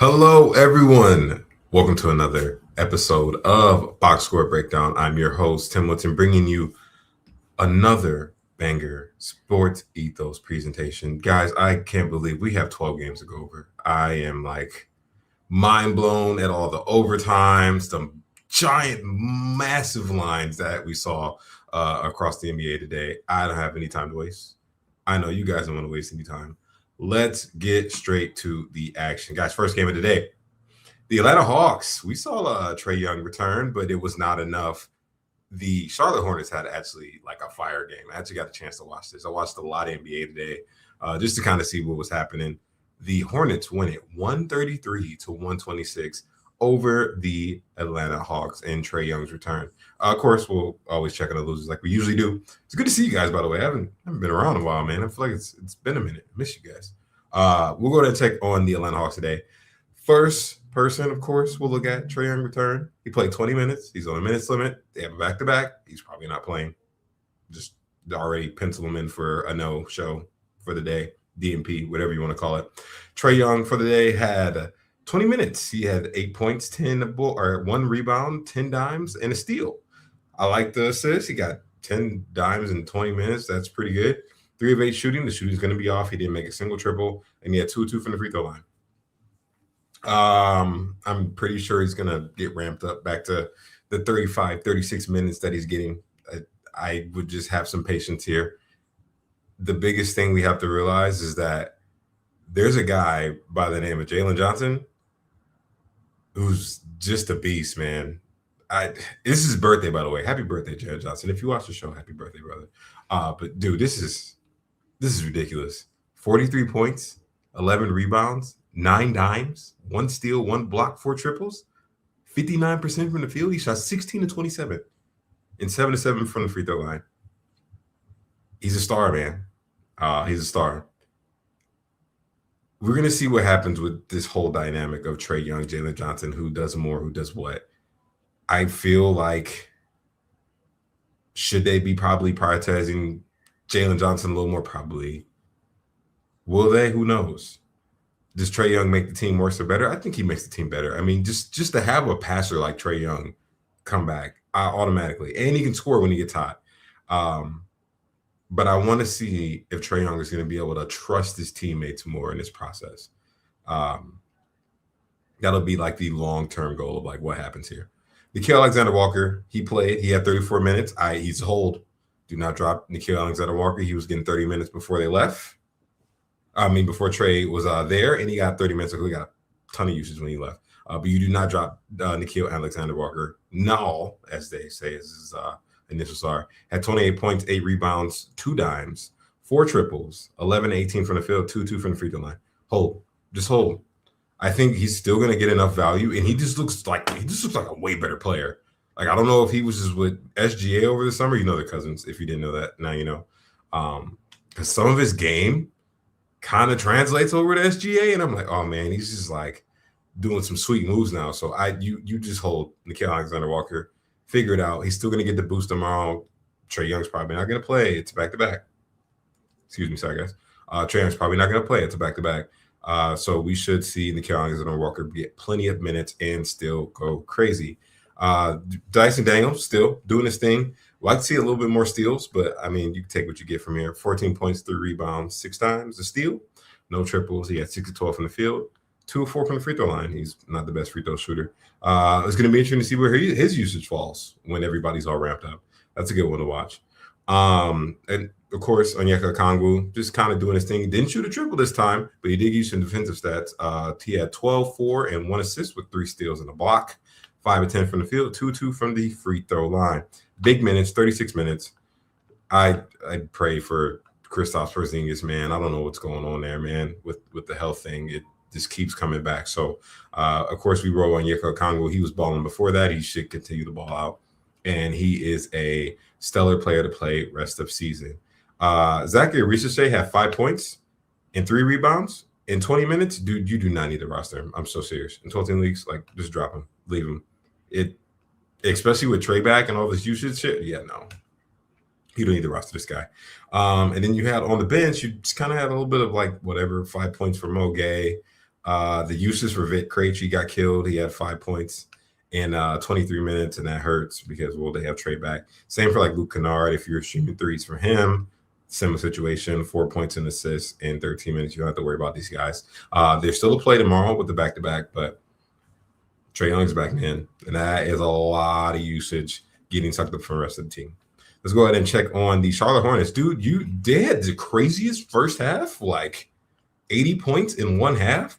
Hello, everyone. Welcome to another episode of Box Score Breakdown. I'm your host, Tim Wilton, bringing you another banger sports ethos presentation. Guys, I can't believe we have 12 games to go over. I am like mind blown at all the overtimes, the giant, massive lines that we saw across the NBA today. I don't have any time to waste. I know you guys don't want to waste any time. Let's get straight to the action. Guys, first game of the day. The Atlanta Hawks, we saw Trae Young return, but it was not enough. The Charlotte Hornets had actually like a fire game. I actually got a chance to watch this. I watched a lot of NBA today just to kind of see what was happening. The Hornets win it 133 to 126 over the Atlanta Hawks and Trae Young's return. Of course, we'll always check on the losers like we usually do. It's good to see you guys, by the way. I haven't been around in a while, man. I feel like it's been a minute. I miss you guys. We'll go ahead and take on the Atlanta Hawks today. First person, of course, we'll look at Trae Young return. He played 20 minutes. He's on a minutes limit. They have a back-to-back. He's probably not playing. Just already pencil him in for a no-show for the day, DNP, whatever you want to call it. Trae Young for the day had 20 minutes. He had 8 points, 1 rebound, 10 dimes, and a steal. I like the assist. He got 10 dimes in 20 minutes. That's pretty good. 3 of 8 shooting. The shooting's going to be off. He didn't make a single triple, and he had 2-2 from the free throw line. I'm pretty sure he's gonna get ramped up back to the 35, 36 minutes that he's getting. I would just have some patience here. The biggest thing we have to realize is that there's a guy by the name of Jalen Johnson who's just a beast, man. This is his birthday, by the way. Happy birthday, Jalen Johnson. If you watch the show, happy birthday, brother. But dude, this is ridiculous. 43 points, 11 rebounds, 9 dimes, 1 steal, 1 block, 4 triples, 59% from the field. He shot 16 to 27 and 7 to 7 from the free throw line. He's a star, man. He's a star. We're going to see what happens with this whole dynamic of Trae Young, Jalen Johnson, who does more, who does what. I feel like should they be probably prioritizing Jalen Johnson a little more? Probably. Will they? Who knows? Does Trae Young make the team worse or better? I think he makes the team better. I mean, just to have a passer like Trae Young come back automatically, and he can score when he gets hot. But I want to see if Trae Young is going to be able to trust his teammates more in this process. That'll be like the long-term goal of like what happens here. Nickeil Alexander-Walker, he played. He had 34 minutes. He's a hold. Do not drop Nickeil Alexander-Walker. He was getting 30 minutes before they left. Before Trae was there, and he got 30 minutes. So he got a ton of usage when he left. But you do not drop Nickeil Alexander-Walker. No, as they say, is his initials are. Had 28 points, 8 rebounds, 2 dimes, 4 triples, 11-18 from the field, 2-2 from the free throw line. Hold. Just hold. I think he's still going to get enough value, and he just looks like a way better player. Like, I don't know if he was just with SGA over the summer. You know, they're cousins. If you didn't know that, now you know. Because some of his game kind of translates over to SGA, and I'm like, oh man, he's just like doing some sweet moves now. So you just hold Nickeil Alexander-Walker, figure it out. He's still gonna get the boost tomorrow. Trae Young's probably not gonna play. It's back-to-back. Excuse me, sorry guys. Trae Young's probably not gonna play. It's a back-to-back. So we should see Nickeil Alexander-Walker get plenty of minutes and still go crazy. Dyson Daniels still doing his thing. Like to see a little bit more steals, but I mean, you can take what you get from here. 14 points, 3 rebounds, 6 times a steal, no triples. He had 6 to 12 from the field, 2 of 4 from the free throw line. He's not the best free throw shooter. It's going to be interesting to see where his usage falls when everybody's all ramped up. That's a good one to watch. And of course, Onyeka Okongwu just kind of doing his thing. Didn't shoot a triple this time, but he did use some defensive stats. He had 12, 4, and 1 assist with 3 steals and a block. 5 of 10 from the field, 2-2 from the free throw line. Big minutes, 36 minutes. I pray for Kristaps Porzingis, man. I don't know what's going on there, man, with the health thing. It just keeps coming back. So, of course, we roll on Onyeka Okongwu. He was balling before that. He should continue to ball out. And he is a stellar player to play rest of season. Zachary Risichet had 5 points and 3 rebounds in 20 minutes. Dude, you do not need to roster him. I'm so serious. In 12 leagues, like, just drop him. Leave him. Especially with Trae back and all this usage shit. Yeah, no. You don't need to roster this guy. And then you had on the bench, you just kind of had a little bit of like whatever, 5 points for Mo Gay, The usage for Vic Krejci got killed. He had 5 points in 23 minutes, and that hurts because, well, they have trade back. Same for like Luke Kennard. If you're streaming threes for him, similar situation, 4 points and assists in 13 minutes. You don't have to worry about these guys. There's still a play tomorrow with the back-to-back, but Trae Young's back, man. And that is a lot of usage getting sucked up from the rest of the team. Let's go ahead and check on the Charlotte Hornets. Dude, they had the craziest first half, like 80 points in one half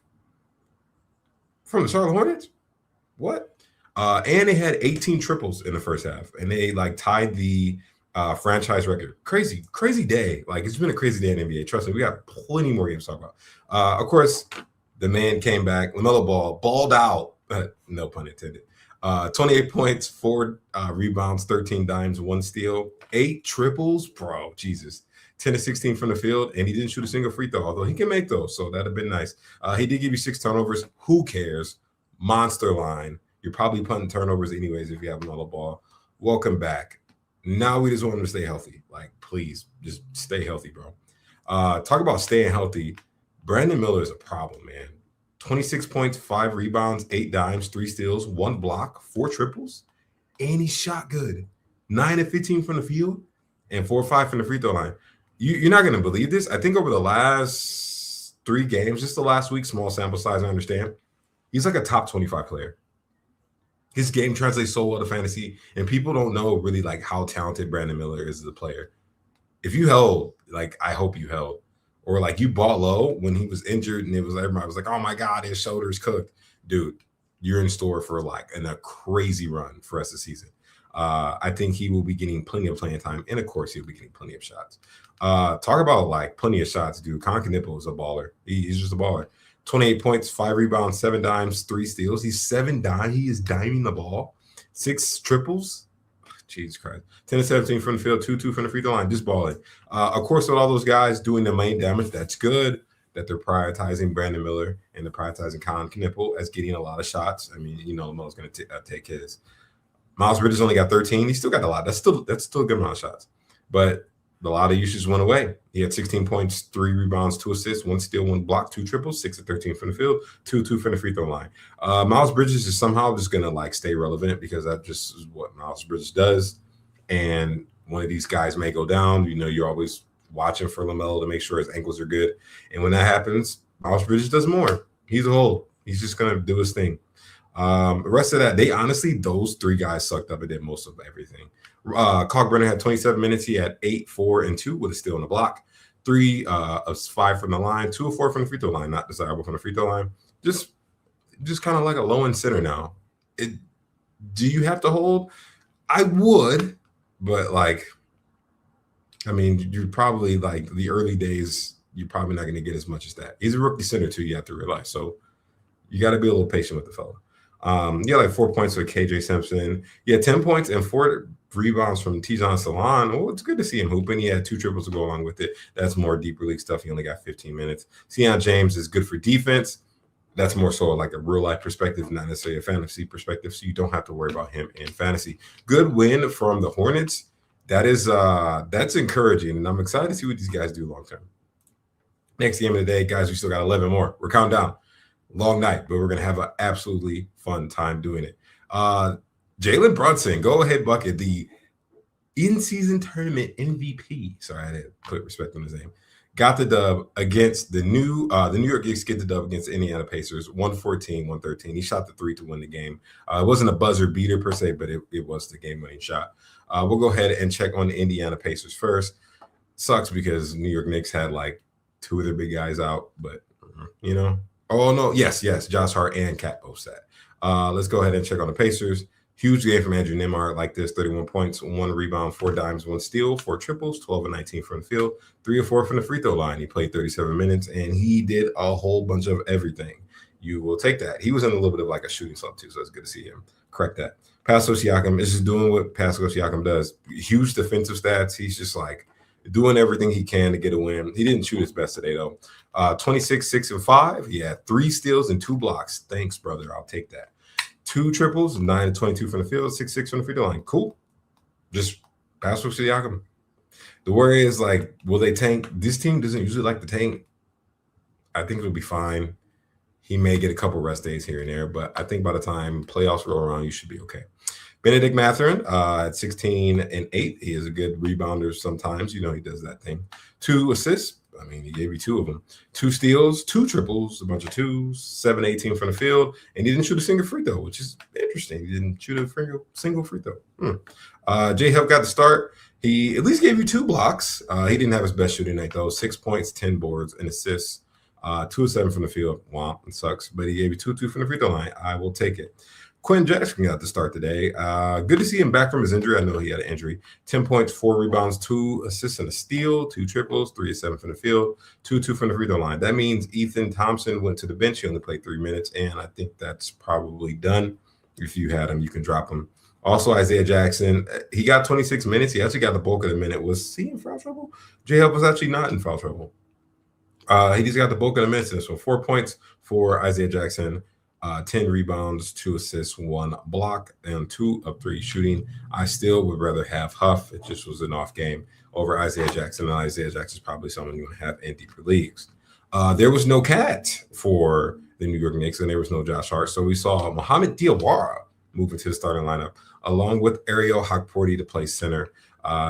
from the Charlotte Hornets. What? And they had 18 triples in the first half, and they like tied the franchise record. Crazy day. Like, it's been a crazy day in the NBA. Trust me, we got plenty more games to talk about. Of course, the man came back. LaMelo Ball balled out. No pun intended. 28 points, 4 rebounds, 13 dimes, 1 steal, 8 triples. Bro, Jesus. 10 to 16 from the field, and he didn't shoot a single free throw, although he can make those, so that'd have been nice. He did give you 6 turnovers. Who cares? Monster line. You're probably punting turnovers anyways if you have LaMelo Ball. Welcome back. Now we just want him to stay healthy. Like, please, just stay healthy, bro. Talk about staying healthy. Brandon Miller is a problem, man. 26 points, 5 rebounds, 8 dimes, 3 steals, 1 block, 4 triples, and he shot good. 9 of 15 from the field and 4 or 5 from the free throw line. You're not going to believe this. I think over the last 3 games, just the last week, small sample size, I understand, he's like a top 25 player. His game translates so well to fantasy, and people don't know really like how talented Brandon Miller is as a player. If you held, like, I hope you held, or like you bought low when he was injured and everybody was like, oh my God, his shoulder's cooked. Dude, you're in store for like a crazy run for us this season. I think he will be getting plenty of playing time, and of course he'll be getting plenty of shots. Talk about like plenty of shots, dude. Con Knipple is a baller. He's just a baller. 28 points, 5 rebounds, 7 dimes, 3 steals. He's 7 dimes. He is diming the ball. 6 triples. Jesus Christ. 10 to 17 from the field, 2-2 from the free throw line, just balling. Of course, with all those guys doing the main damage, that's good that they're prioritizing Brandon Miller and they're prioritizing Colin Knipple as getting a lot of shots. I mean, you know, Melo's going to take his. Miles Bridges only got 13. He still got a lot. That's still a good amount of shots. But a lot of usage went away. He had 16 points, 3 rebounds, 2 assists, 1 steal, 1 block, 2 triples, 6 of 13 from the field, 2-2 from the free throw line. Miles Bridges is somehow just going to like stay relevant because that just is what Miles Bridges does. And one of these guys may go down. You know, you're always watching for LaMelo to make sure his ankles are good. And when that happens, Miles Bridges does more. He's a whole. He's just going to do his thing. The rest of that, those 3 guys sucked up and did most of everything. Kalkbrenner had 27 minutes. He had 8, 4, and 2 with a steal on the block. 3 of 5 from the line, 2 of 4 from the free throw line, not desirable from the free throw line. Just kind of like a low end center now. Do you have to hold? I would, but like, I mean, you're probably like the early days, you're probably not going to get as much as that. He's a rookie center too, you have to realize. So you got to be a little patient with the fella. Yeah, like 4 points with KJ Simpson. Yeah, 10 points and 4 rebounds from Tijon Salon. Well, it's good to see him hooping. He had 2 triples to go along with it. That's more deeper league stuff. He only got 15 minutes. Sion James is good for defense. That's more so like a real life perspective, not necessarily a fantasy perspective. So you don't have to worry about him in fantasy. Good win from the Hornets. That's encouraging, and I'm excited to see what these guys do long term. Next game of the day, guys, we still got 11 more. We're counting down. Long night, but we're going to have an absolutely fun time doing it. Jalen Brunson, go ahead bucket, the in-season tournament MVP. Sorry, I had to put respect on his name. Got the dub against the New York Knicks. Get the dub against the Indiana Pacers, 114-113. He shot the 3 to win the game. It wasn't a buzzer beater per se, but it was the game-winning shot. We'll go ahead and check on the Indiana Pacers first. Sucks because New York Knicks had like 2 of their big guys out, but you know. Oh, no. Yes. Josh Hart and Cat both sat. Let's go ahead and check on the Pacers. Huge game from Andrew Nembhard like this, 31 points, 1 rebound, 4 dimes, 1 steal, 4 triples, 12 and 19 from the field, 3 or 4 from the free throw line. He played 37 minutes, and he did a whole bunch of everything. You will take that. He was in a little bit of like a shooting slump too, so it's good to see him correct that. Pascal Siakam is just doing what Pascal Siakam does. Huge defensive stats. He's just like doing everything he can to get a win. He didn't shoot his best today, though. 26, 6, and 5. He had 3 steals and 2 blocks. Thanks, brother. I'll take that. 2 triples, 9 and 22 from the field, 6 from the free throw line. Cool. Just pass with Siakam. The worry is, like, will they tank? This team doesn't usually like to tank. I think it'll be fine. He may get a couple rest days here and there, but I think by the time playoffs roll around, you should be okay. Benedict Mathurin at 16 and 8. He is a good rebounder sometimes. You know, he does that thing. 2 assists. I mean, he gave you 2 of them. 2 steals, 2 triples, a bunch of 2s, 7-18 from the field, and he didn't shoot a single free throw, which is interesting. He didn't shoot a single free throw. J-Hub got the start. He at least gave you 2 blocks. He didn't have his best shooting night, though. 6 points, 10 boards, and assists. 2 of 7 from the field. Wow, it sucks. But he gave you 2 from the free throw line. I will take it. Quinn Jackson got the start today. Good to see him back from his injury. I know he had an injury. 10 points, 4 rebounds, 2 assists and a steal, 2 triples, 3 of 7 from the field, 2 from the free throw line. That means Ethan Thompson went to the bench. He only played 3 minutes, and I think that's probably done. If you had him, you can drop him. Also, Isaiah Jackson, he got 26 minutes. He actually got the bulk of the minute. Was he in foul trouble? J-Hub was actually not in foul trouble. He just got the bulk of the minutes. So 4 points for Isaiah Jackson. 10 rebounds, 2 assists, 1 block, and 2 of 3 shooting. I still would rather have Huff. It just was an off game over Isaiah Jackson. And Isaiah Jackson is probably someone you want to have in deeper leagues. There was no Cat for the New York Knicks, and there was no Josh Hart. So we saw Mohamed Diawara move into the starting lineup, along with Ariel Hawkporty to play center,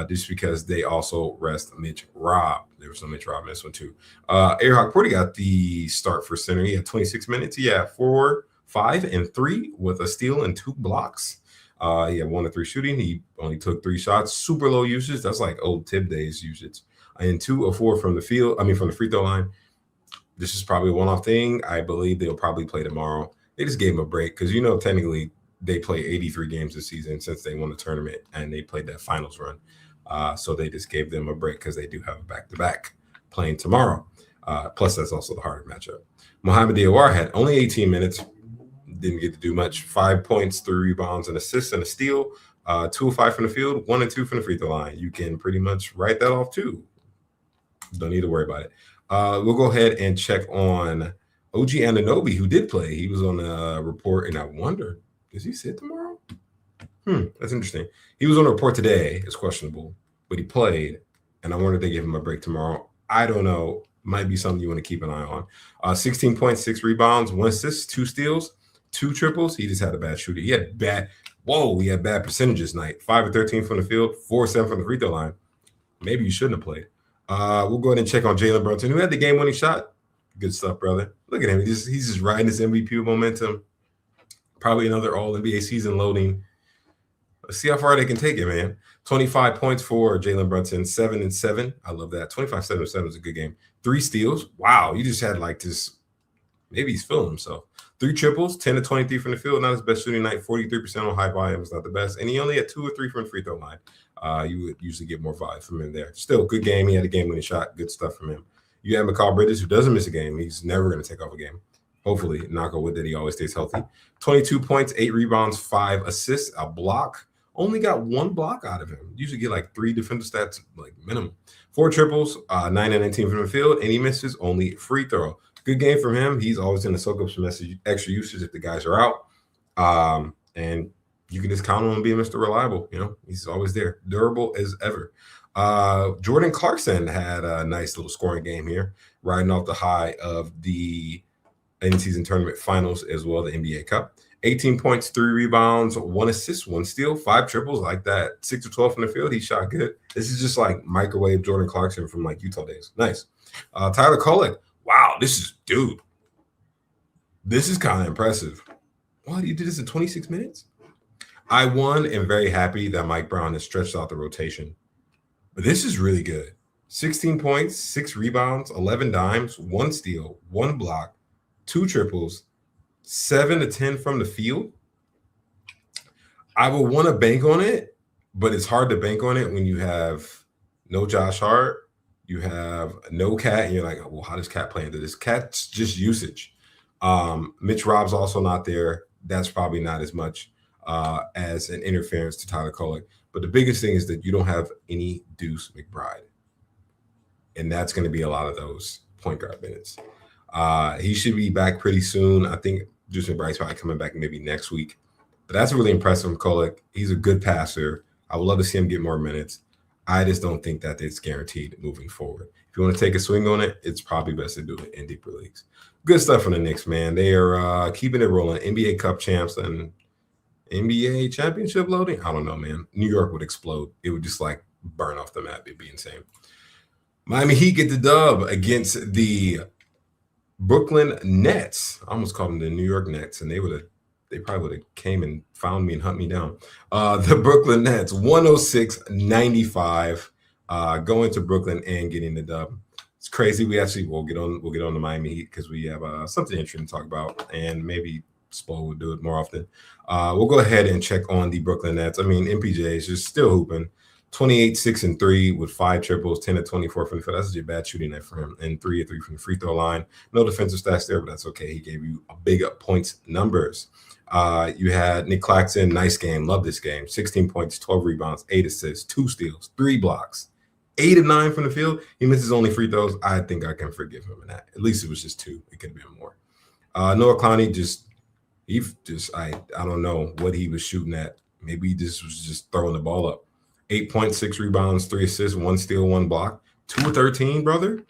just because they also rest Mitch Robb. There was no Mitch Robb in this one, too. Ariel Hawkporty got the start for center. He had 26 minutes. He had 4, 5, and 3 with a steal and 2 blocks. He had 1 of 3 shooting. He only took 3 shots. Super low usage. That's like old Tib days usage. And 2 of 4 from the field. I mean, from the free throw line. This is probably a one-off thing. I believe they'll probably play tomorrow. They just gave him a break because, you know, technically they play 83 games this season since they won the tournament and they played that finals run. So they just gave them a break because they do have a back-to-back playing tomorrow. Plus, that's also the harder matchup. Mohamed Diawara had only 18 minutes. Didn't get to do much. 5 points, 3 rebounds, an assist, and a steal. 2 of 5 from the field, 1 and 2 from the free throw line. You can pretty much write that off, too. Don't need to worry about it. We'll go ahead and check on OG Anunoby, who did play. He was on the report, and I wonder, does he sit tomorrow? That's interesting. He was on a report today. It's questionable, but he played, and I wonder if they give him a break tomorrow. I don't know. Might be something you want to keep an eye on. 16 points, 6 rebounds, 1 assist, 2 steals, 2 triples. He just had a bad shooting. He had bad percentages night. 5 of 13 from the field, 4 of 7 from the free throw line. Maybe you shouldn't have played. We'll go ahead and check on Jalen Brunson, who had the game-winning shot. Good stuff, brother. Look at him. He's just riding this MVP momentum. Probably another All-NBA season loading. Let's see how far they can take it, man. 25 points for Jalen Brunson, 7 and 7. I love that. 25, 7 and 7 is a good game. 3 steals. Wow, you just had like this. Maybe he's feeling himself. 3 triples, 10 to 23 from the field. Not his best shooting night. 43% on high volume is not the best. And he only had 2 or 3 from the free throw line. You would usually get more volume from him there. Still, good game. He had a game-winning shot. Good stuff from him. You have McCall Bridges, who doesn't miss a game. He's never going to take off a game. Hopefully, knock on wood that he always stays healthy. 22 points, 8 rebounds, 5 assists, a block. Only got 1 block out of him. Usually get like 3 defender stats, like minimum. 4 triples, 9 and 19 from the field, and he misses only free throw. Good game from him. He's always going to soak up some extra usage if the guys are out. And you can just count on him being Mr. Reliable. You know, he's always there. Durable as ever. Jordan Clarkson had a nice little scoring game here, riding off the high of the in-season tournament finals as well, the NBA Cup. 18 points, 3 rebounds, 1 assist, 1 steal, 5 triples like that. 6 of 12 from the field. He shot good. This is just like microwave Jordan Clarkson from like Utah days. Nice. Tyler Kolek. Wow, this is kind of impressive. What? You did this in 26 minutes? I won and very happy that Mike Brown has stretched out the rotation. But this is really good. 16 points, 6 rebounds, 11 dimes, 1 steal, 1 block, 2 triples, 7 to 10 from the field. I would want to bank on it, but it's hard to bank on it when you have no Josh Hart, you have no Cat, and you're like, well, how does Cat play into this? Cat's just usage. Mitch Robb's also not there. That's probably not as much as an interference to Tyler Kolek. But the biggest thing is that you don't have any Deuce McBride. And that's going to be a lot of those point guard minutes. He should be back pretty soon. I think Deuce McBride's probably coming back maybe next week. But that's really impressive from Kolek. He's a good passer. I would love to see him get more minutes. I just don't think that it's guaranteed moving forward. If you want to take a swing on it, it's probably best to do it in deeper leagues. Good stuff from the Knicks, man. They are keeping it rolling. NBA Cup champs and NBA championship loading. I don't know, man. New York would explode. It would just like burn off the map. It'd be insane. Miami Heat get the dub against the Brooklyn Nets. I almost called them the New York Nets, and they probably would have came and found me and hunt me down. The Brooklyn Nets, 106-95, going to Brooklyn and getting the dub. It's crazy. We'll get on the Miami Heat because we have something interesting to talk about, and maybe Spo will do it more often. We'll go ahead and check on the Brooklyn Nets. I mean, MPJ is just still hooping. 28, 6, and 3 with 5 triples, 10 to 24 from the field. That's such a bad shooting night for him. And 3 of 3 from the free throw line. No defensive stats there, but that's okay. He gave you a big points numbers. You had Nick Claxton, nice game. Love this game. 16 points, 12 rebounds, 8 assists, 2 steals, 3 blocks, 8 of 9 from the field. He misses only free throws. I think I can forgive him in that. At least it was just 2. It could have been more. Noah Clowney I don't know what he was shooting at. Maybe he just was just throwing the ball up. 8.6 rebounds, 3 assists, 1 steal, 1 block. 2 of 13, brother.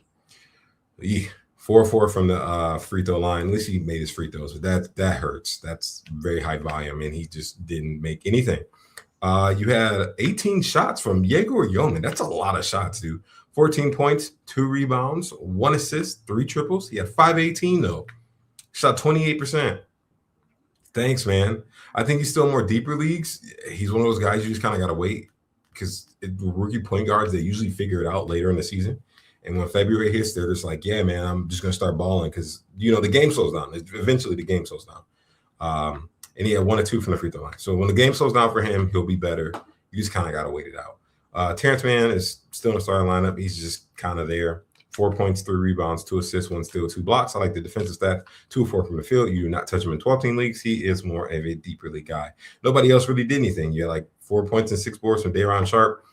4-4 from the free throw line. At least he made his free throws, but that hurts. That's very high volume, and he just didn't make anything. You had 18 shots from Yegor Yeoman. That's a lot of shots, dude. 14 points, 2 rebounds, 1 assist, 3 triples. He had 5-18, though. Shot 28%. Thanks, man. I think he's still more deeper leagues. He's one of those guys you just kind of got to wait because rookie point guards, they usually figure it out later in the season. And when February hits, they're just like, yeah, man, I'm just going to start balling because, the game slows down. Eventually, the game slows down. And he had 1 or 2 from the free throw line. So when the game slows down for him, he'll be better. You just kind of got to wait it out. Terrence Mann is still in the starting lineup. He's just kind of there. 4 points, 3 rebounds, 2 assists, 1 steal, 2 blocks. I like the defensive stats. 2 or 4 from the field. You do not touch him in 12-team leagues. He is more of a deeper league guy. Nobody else really did anything. You had like 4 points and 6 boards from Day'Ron Sharpe.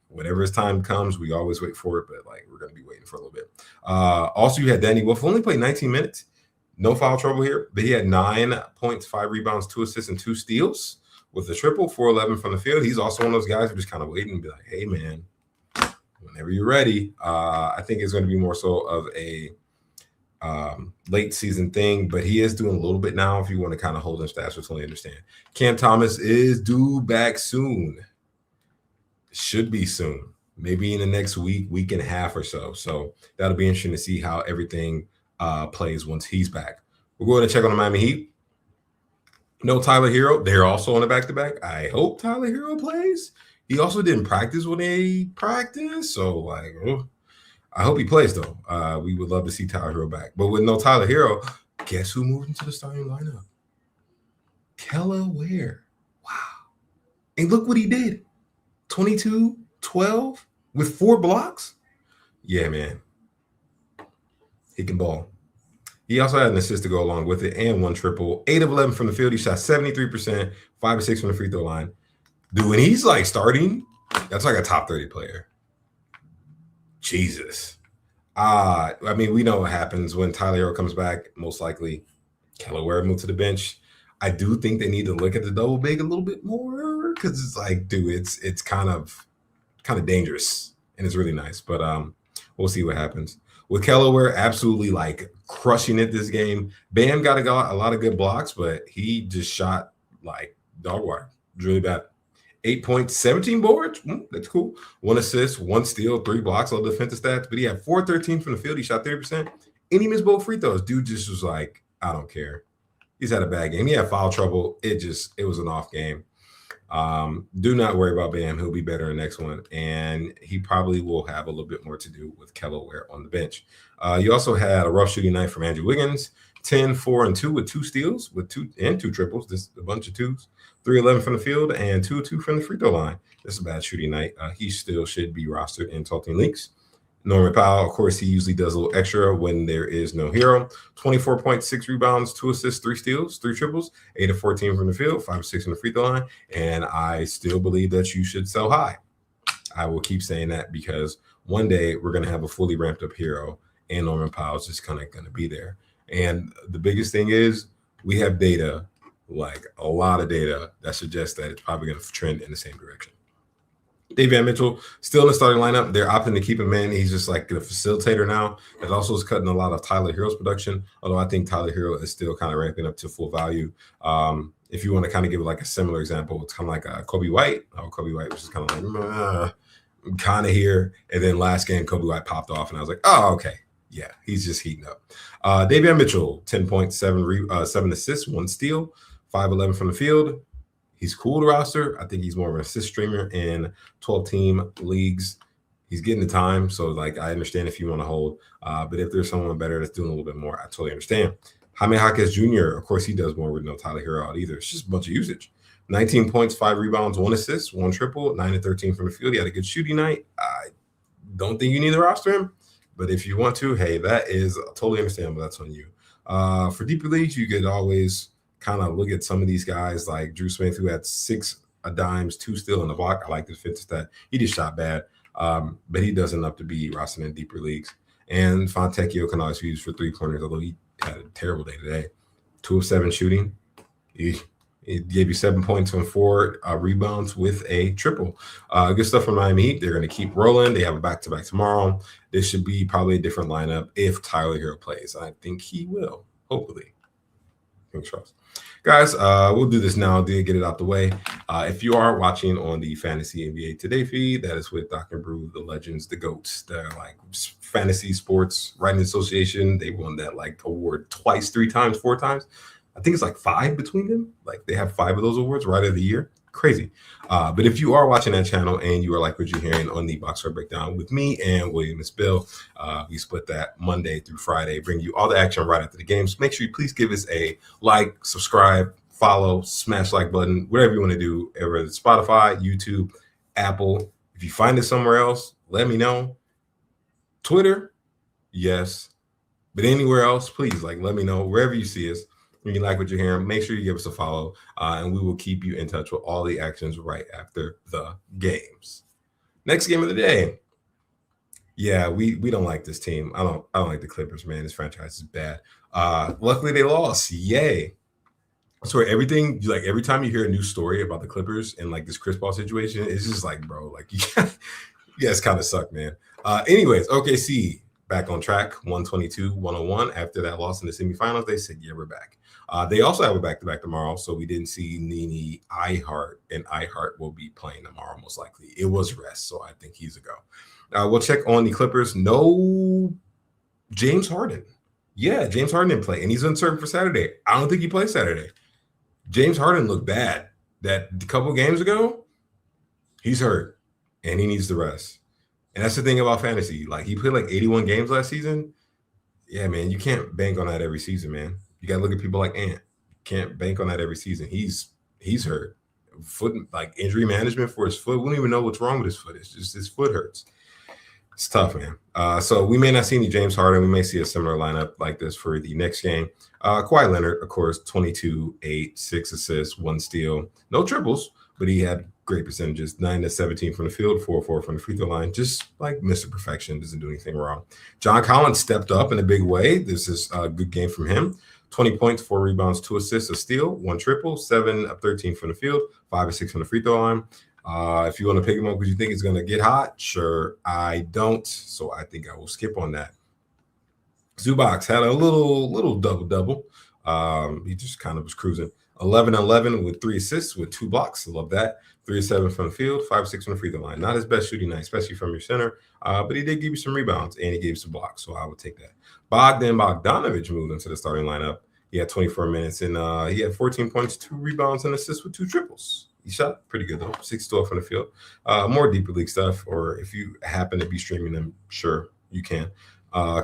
Whenever his time comes, we always wait for it, but we're going to be waiting for a little bit. Also, you had Danny Wolf, only played 19 minutes. No foul trouble here, but he had 9 points, 5 rebounds, 2 assists, and 2 steals with a triple, 4-11 from the field. He's also one of those guys who just kind of waiting and be like, hey, man, whenever you're ready. I think it's going to be more so of a late season thing, but he is doing a little bit now if you want to kind of hold him stats, which I totally understand. Cam Thomas is due back soon. Should be soon, maybe in the next week and a half or so. So that'll be interesting to see how everything plays once he's back. We're going to check on the Miami Heat. No Tyler Hero. They're also on the back-to-back. I hope Tyler Hero plays. He also didn't practice when they practiced. So, I hope he plays, though. We would love to see Tyler Hero back. But with no Tyler Hero, guess who moved into the starting lineup? Kella Ware. Wow. And look what he did. 22, 12 with 4 blocks. Yeah, man. He can ball. He also had an assist to go along with it and 1 triple. 8 of 11 from the field. He shot 73%, 5 of 6 from the free throw line. Dude, when he's starting, that's like a top 30 player. Jesus. We know what happens when Tyler Hero comes back. Most likely, Kella Ware moved to the bench. I do think they need to look at the double big a little bit more because it's it's kind of dangerous and it's really nice. But we'll see what happens. With Kella Ware absolutely crushing it this game. Bam got a lot of good blocks, but he just shot like dog water. It was really bad. 8 points, 17 boards. That's cool. 1 assist, 1 steal, 3 blocks, all defensive stats. But he had 4-13 from the field. He shot 30%. And he missed both free throws. Dude just was like, I don't care. He's had a bad game. He had foul trouble. It was an off game. Do not worry about Bam. He'll be better in the next one. And he probably will have a little bit more to do with Kella Ware on the bench. You also had a rough shooting night from Andrew Wiggins. 10, 4, and 2 with 2 steals with 2 triples. Just a bunch of 2s. 3-11 from the field and 2-2 from the free throw line. That's a bad shooting night. He still should be rostered in 12-team leagues. Norman Powell, of course, he usually does a little extra when there is no hero. 24 points, 6 rebounds, 2 assists, 3 steals, 3 triples, 8 of 14 from the field, 5 of 6 from the free throw line. And I still believe that you should sell high. I will keep saying that because one day we're going to have a fully ramped up hero and Norman Powell is just kind of going to be there. And the biggest thing is we have data, a lot of data that suggests that it's probably going to trend in the same direction. Davion Mitchell still in the starting lineup. They're opting to keep him in. He's just like a facilitator now. It also is cutting a lot of Tyler Hero's production, although I think Tyler Hero is still kind of ramping up to full value. If you want to kind of give like a similar example, it's kind of like Kobe White. Kobe White was just kind of like, kind of here. And then last game, Kobe White popped off, and I was like, oh, okay. Yeah, he's just heating up. Davion Mitchell, 10.7 assists, 1 steal, 5'11 from the field. He's cool to roster. I think he's more of an assist streamer in 12-team leagues. He's getting the time, so like I understand if you want to hold. But if there's someone better that's doing a little bit more, I totally understand. Jaime Jaquez Jr., of course, he does more with no Tyler Hero out either. It's just a bunch of usage. 19 points, 5 rebounds, 1 assist, 1 triple, 9 and 13 from the field. He had a good shooting night. I don't think you need to roster him, but if you want to, hey, that is totally understandable. That's on you. For deeper leagues, you could always kind of look at some of these guys like Drew Smith, who had 6 dimes, 2 steals in the block. I like this fit stat. He just shot bad, but he does enough to be rostered in deeper leagues. And Fontecchio can always be used for 3-pointers, although he had a terrible day today. 2 of 7 shooting. He gave you 7 points and 4 rebounds with a triple. Good stuff from Miami Heat. They're going to keep rolling. They have a back-to-back tomorrow. This should be probably a different lineup if Tyler Hero plays. I think he will, hopefully. Fingers crossed. Guys, we'll do this now. Get it out the way. If you are watching on the Fantasy NBA Today feed, that is with Dr. Brew, the legends, the GOATs. They're like Fantasy Sports Writing Association. They won that like award twice, 3 times, 4 times. I think it's like 5 between them. Like they have 5 of those awards right of the year. Crazy. But if you are watching that channel and you are like what you're hearing on the box score breakdown with me and William and Bill, we split that Monday through Friday, bring you all the action right after the games. Make sure you please give us a like, subscribe, follow, smash like button, whatever you want to do, whether it's Spotify, YouTube, Apple. If you find it somewhere else, let me know. Twitter, yes. But anywhere else, please, like, let me know. Wherever you see us, when you like what you're hearing, make sure you give us a follow, and we will keep you in touch with all the actions right after the games. Next game of the day. Yeah, we don't like this team. I don't like the Clippers, man. This franchise is bad. Luckily, they lost. Yay. I swear, everything, like every time you hear a new story about the Clippers and like this Chris Paul situation, it's just like, bro, like you guys kind of suck, man. Anyways, OKC back on track, 122-101 after that loss in the semifinals. They said, yeah, we're back. They also have a back-to-back tomorrow, so we didn't see Nene Ihart, and Ihart will be playing tomorrow most likely. It was rest, so I think he's a go. We'll check on the Clippers. No James Harden. Yeah, James Harden didn't play, and he's uncertain for Saturday. I don't think he plays Saturday. James Harden looked bad. That a couple games ago, he's hurt, and he needs the rest. And that's the thing about fantasy. Like, he played like 81 games last season. Yeah, man, you can't bank on that every season, man. You got to look at people like Ant. You can't bank on that every season. He's hurt. Foot, like injury management for his foot. We don't even know what's wrong with his foot. It's just his foot hurts. It's tough, man. So we may not see any James Harden. We may see a similar lineup like this for the next game. Kawhi Leonard, of course, 22, 8, 6 assists, 1 steal. No triples, but he had great percentages. 9 to 17 from the field, 4-4 from the free throw line. Just like Mr. Perfection, doesn't do anything wrong. John Collins stepped up in a big way. This is a good game from him. 20 points, 4 rebounds, 2 assists, a steal, 1 triple, 7 of 13 from the field, 5 of 6 from the free throw line. If you want to pick him up because you think it's going to get hot, sure, I don't. So I think I will skip on that. Zubac had a little double-double. He just kind of was cruising. 11-11 with 3 assists with 2 blocks. I love that. 3-7 from the field, 5-6 from the free throw line. Not his best shooting night, especially from your center, but he did give you some rebounds and he gave you some blocks, so I would take that. Bogdanovich moved into the starting lineup. He had 24 minutes and he had 14 points, 2 rebounds, and assists with 2 triples. He shot pretty good though, 6-12 from the field. More deeper league stuff, or if you happen to be streaming them, sure, you can.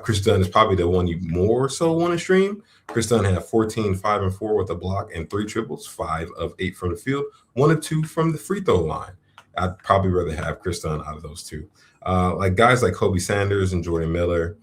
Chris Dunn is probably the one you more so want to stream. Chris Dunn had 14, 5 and 4 with a block and 3 triples, 5 of 8 from the field, 1 of 2 from the free throw line. I'd probably rather have Chris Dunn out of those 2. Like guys like Kobe Sanders and Jordan Miller,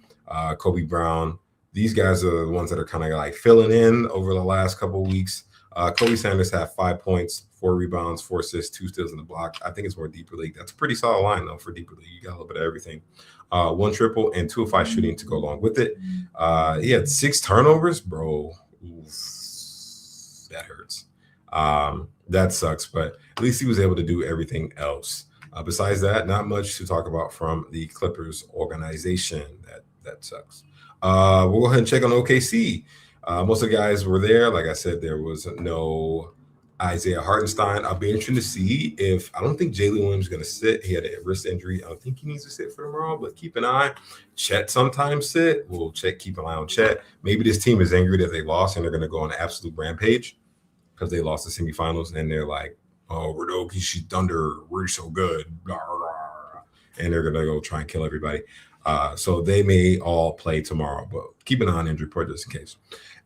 Kobe Brown, these guys are the ones that are kind of like filling in over the last couple of weeks. Kobe Sanders had 5 points, 4 rebounds, 4 assists, 2 steals in the block. I think it's more deeper league. That's a pretty solid line though for deeper league. You got a little bit of everything. 1 triple and 2 of 5 shooting to go along with it. He had 6 turnovers, bro. Oof, that hurts. That sucks, but at least he was able to do everything else. Besides that, not much to talk about from the Clippers organization. That sucks. We'll go ahead and check on OKC. Most of the guys were there. Like I said, there was no Isaiah Hartenstein. I'll be interested to see if I don't think Jalen Williams is going to sit. He had a wrist injury. I don't think he needs to sit for tomorrow, but keep an eye. Chet sometimes sit. We'll keep an eye on Chet. Maybe this team is angry that they lost and they're going to go on an absolute rampage because they lost the semifinals and they're like, oh, we're the OKC Thunder. We're so good. And they're going to go try and kill everybody. So they may all play tomorrow, but keep an eye on injury report just in case.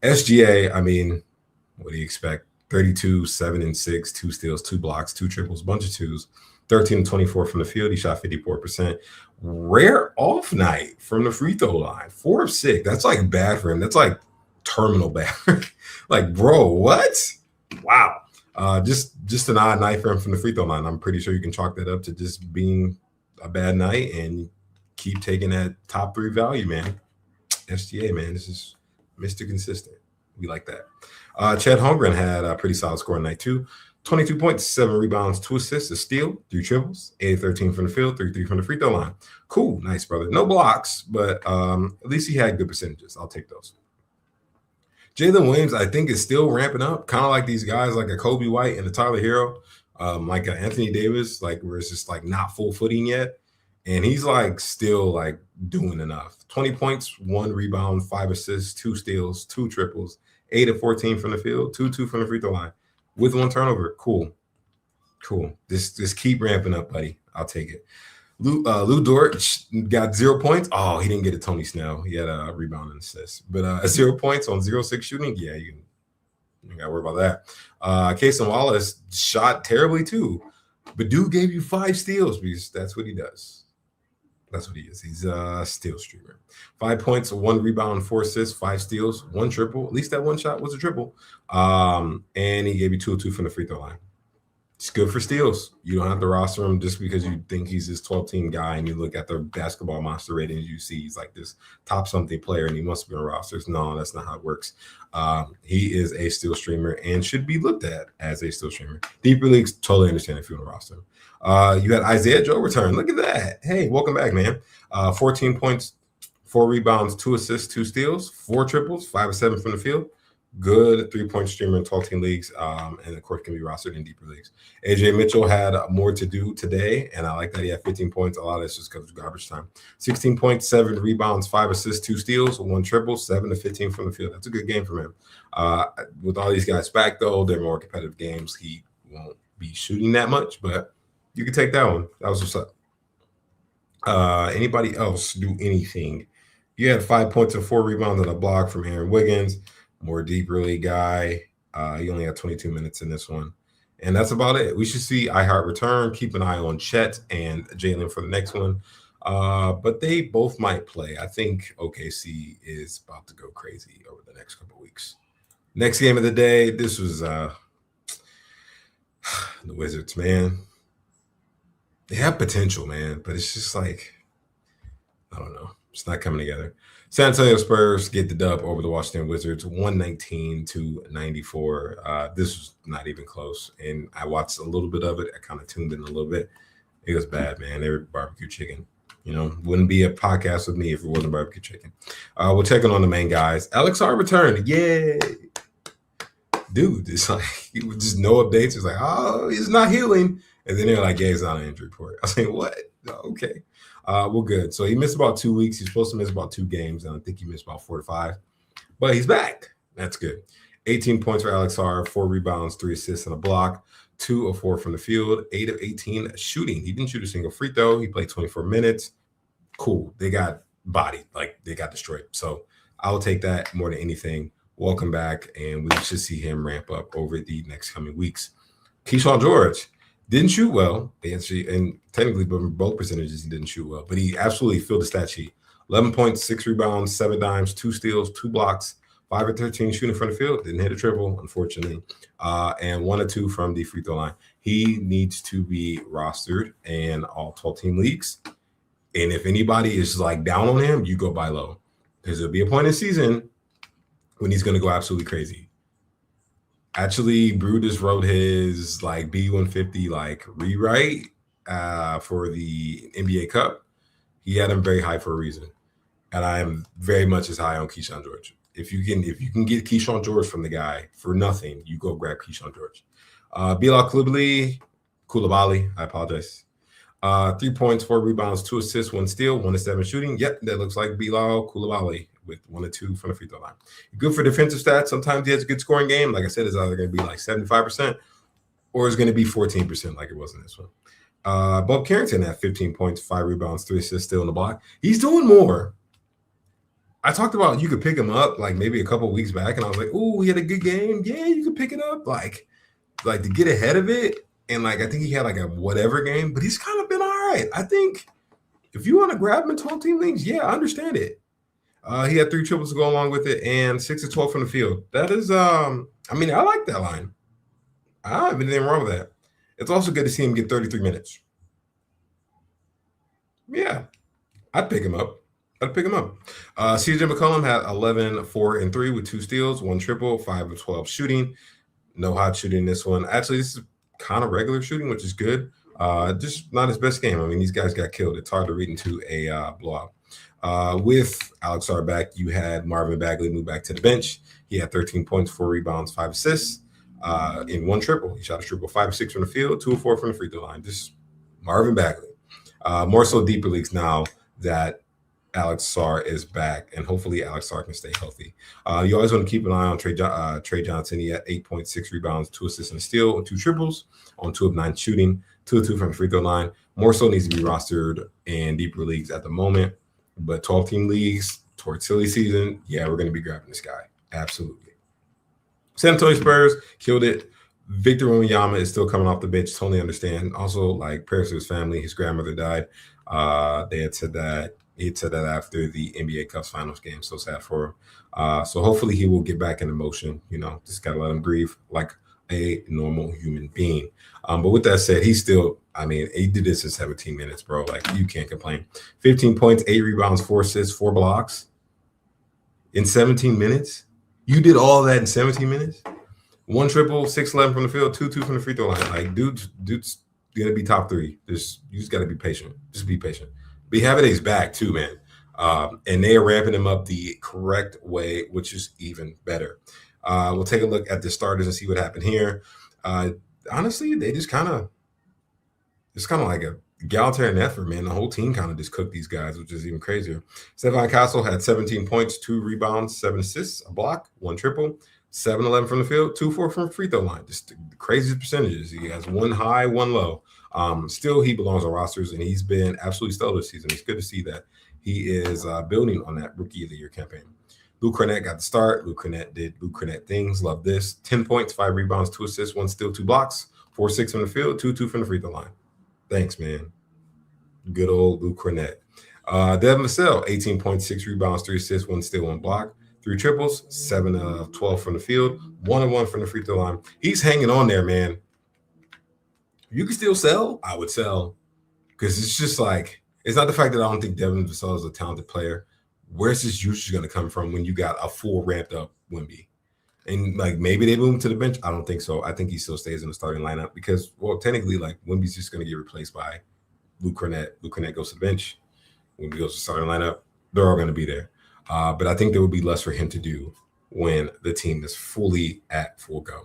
SGA, I mean, what do you expect? 32, 7 and 6, 2 steals, 2 blocks, 2 triples, bunch of twos, 13 and 24 from the field. He shot 54%. Rare off night from the free throw line, 4 of 6. That's like bad for him. That's like terminal bad. Like, bro, what? Wow. Just an odd night for him from the free throw line. I'm pretty sure you can chalk that up to just being a bad night and keep taking that top 3 value, man. SGA, man, this is Mr. Consistent. We like that. Chad Holmgren had a pretty solid score in night 2. 22 points, 7 rebounds, 2 assists, a steal, 3 triples, 8 of 13 from the field, 3 from the free throw line. Cool, nice, brother. No blocks, but at least he had good percentages. I'll take those. Jalen Williams, I think, is still ramping up, kind of like these guys like a Kobe White and a Tyler Hero, like a Anthony Davis, like where it's just like not full footing yet. And he's like still like doing enough. 20 points, 1 rebound, 5 assists, 2 steals, 2 triples, 8 of 14 from the field, 2 from the free throw line with 1 turnover. Cool. Just keep ramping up, buddy. I'll take it. Lou Dort got 0 points. Oh, he didn't get a Tony Snell. He had a rebound and assist. But 0 points on 0-6 shooting. Yeah, you got to worry about that. Cason Wallace shot terribly too. But dude gave you 5 steals because that's what he does. That's what he is. He's a steal streamer. 5 points, 1 rebound, 4 assists, 5 steals, 1 triple. At least that 1 shot was a triple. And he gave you 2 of 2 from the free throw line. It's good for steals. You don't have to roster him just because you think he's this 12-team guy and you look at the basketball monster ratings, you see he's like this top something player and he must be on rosters. No, that's not how it works. He is a steal streamer and should be looked at as a steal streamer. Deeper leagues totally understand if you want to roster him. You had Isaiah Joe return. Look at that. Hey, welcome back, man. 14 points, 4 rebounds, 2 assists, 2 steals, 4 triples, 5 of 7 from the field. Good 3-point streamer in 12-team leagues, and of course can be rostered in deeper leagues. AJ Mitchell had more to do today, and I like that he had 15 points. A lot of this just because of garbage time. 16 points, 7 rebounds, 5 assists, 2 steals, 1 triple, 7 of 15 from the field. That's a good game from him. With all these guys back, though, they're more competitive games. He won't be shooting that much, but you can take that one. That was what's up. Anybody else do anything? You had 5 points and 4 rebounds and a block from Aaron Wiggins. More deeper league guy. He only had 22 minutes in this one. And that's about it. We should see iHeart return. Keep an eye on Chet and Jalen for the next one. But they both might play. I think OKC is about to go crazy over the next couple of weeks. Next game of the day, this was the Wizards, man. They have potential, man, but it's just like, I don't know. It's not coming together. San Antonio Spurs get the dub over the Washington Wizards, 119-94. This was not even close. And I watched a little bit of it. I kind of tuned in a little bit. It was bad, man. They were barbecue chicken. You know, wouldn't be a podcast with me if it wasn't barbecue chicken. We're checking on the main guys. Alex Hart returned. Yay. Dude, it's like, just no updates. It's like, oh, he's not healing. And then they're like, yeah, he's on an injury report. I was like, what? Okay. We're good. So he missed about 2 weeks. He's supposed to miss about 2 games, and I think he missed about 4 to 5. But he's back. That's good. 18 points for Alex Hart, 4 rebounds, 3 assists, and a block. 2 of 4 from the field, 8 of 18 shooting. He didn't shoot a single free throw. He played 24 minutes. Cool. They got bodied. Like, they got destroyed. So I'll take that more than anything. Welcome back, and we should see him ramp up over the next coming weeks. Keyshawn George didn't shoot well. And technically, but both percentages, he didn't shoot well. But he absolutely filled the stat sheet. 11 points, 6 rebounds, 7 dimes, 2 steals, 2 blocks, 5 of 13 shooting from the field. Didn't hit a triple, unfortunately. And 1 or 2 from the free throw line. He needs to be rostered in all 12-team leagues. And if anybody is like down on him, you go buy low. Because there'll be a point in the season when he's going to go absolutely crazy. Actually, Brutus wrote his like B150 like rewrite for the NBA Cup, he had him very high for a reason. And I am very much as high on Keyshawn George. If you can get Keyshawn George from the guy for nothing, you go grab Keyshawn George. Bilal Koulibaly, I apologize. 3 points, 4 rebounds, 2 assists, 1 steal, 1 to 7 shooting. Yep, that looks like Bilal Koulibaly with 1 to 2 from the free throw line. Good for defensive stats. Sometimes he has a good scoring game. Like I said, it's either going to be like 75% or it's going to be 14% like it was in this one. Bob Carrington had 15 points, 5 rebounds, 3 assists, still in the block. He's doing more. I talked about you could pick him up like maybe a couple weeks back, and I was like, "Oh, he had a good game. Yeah, you could pick it up." Like to get ahead of it, and like I think he had like a whatever game, but he's kind of been all right. I think if you want to grab him in 12-team leagues, yeah, I understand it. He had 3 triples to go along with it, and 6 to 12 from the field. That is, I like that line. I don't have anything wrong with that. It's also good to see him get 33 minutes. Yeah, I'd pick him up. CJ McCollum had 11, 4, and 3 with 2 steals, 1 triple, 5 of 12 shooting. No hot shooting in this one. Actually, this is kind of regular shooting, which is good. Just not his best game. I mean, these guys got killed. It's hard to read into a blowout. With Alex Sarr back, you had Marvin Bagley move back to the bench. He had 13 points, 4 rebounds, 5 assists in 1 triple. He shot a triple, 5 of 6 from the field, 2 of 4 from the free throw line. Just Marvin Bagley. More so deeper leagues now that Alex Sarr is back, and hopefully Alex Sarr can stay healthy. You always want to keep an eye on Trey Johnson. He had 8.6 rebounds, 2 assists and a steal, 2 triples on 2 of 9 shooting, 2 of 2 from the free throw line. More so needs to be rostered in deeper leagues at the moment, but 12-team leagues towards silly season, yeah, we're going to be grabbing this guy. Absolutely. San Antonio Spurs killed it. Victor Wembanyama is still coming off the bench. Totally understand. Also, like, prayers to his family. His grandmother died. They had said that. He had said that after the NBA Cup Finals game. So sad for him. So hopefully he will get back into motion. Just got to let him grieve like a normal human being. But with that said, he did this in 17 minutes, bro. Like, you can't complain. 15 points, 8 rebounds, 4 assists, 4 blocks in 17 minutes. You did all that in 17 minutes? 1 triple, 6-11 from the field, 2-2 from the free throw line. Like, dude's going to be top 3. You just got to be patient. Just be patient. But Haviday's back too, man. And they are ramping him up the correct way, which is even better. We'll take a look at the starters and see what happened here. Honestly, they just kind of like a egalitarian effort, man. The whole team kind of just cooked these guys, which is even crazier. Stephon Castle had 17 points, 2 rebounds, 7 assists, a block, 1 triple, 7-11 from the field, 2-4 from the free throw line. Just the craziest percentages. He has 1 high, 1 low. Still, he belongs on rosters, and he's been absolutely stellar this season. It's good to see that he is building on that Rookie of the Year campaign. Luke Cornett got the start. Luke Cornett did Luke Cornett things. Love this. 10 points, 5 rebounds, 2 assists, 1 steal, 2 blocks, 4-6 from the field, 2-2 from the free throw line. Thanks, man. Good old Luke Cornett. Devin Vassell, 18 points, 6 rebounds, 3 assists, 1 steal, 1 block, 3 triples, 7 of 12 from the field, 1 of 1 from the free throw line. He's hanging on there, man. You can still sell. I would sell, because it's just like, it's not the fact that I don't think Devin Vassell is a talented player. Where's his usage going to come from when you got a full ramped up Wemby? And like, maybe they move him to the bench. I don't think so. I think he still stays in the starting lineup because, well, technically, like, Wemby's just going to get replaced by Luke Cornett. Luke Cornett goes to the bench. Wemby goes to the starting lineup. They're all going to be there. But I think there would be less for him to do when the team is fully at full go.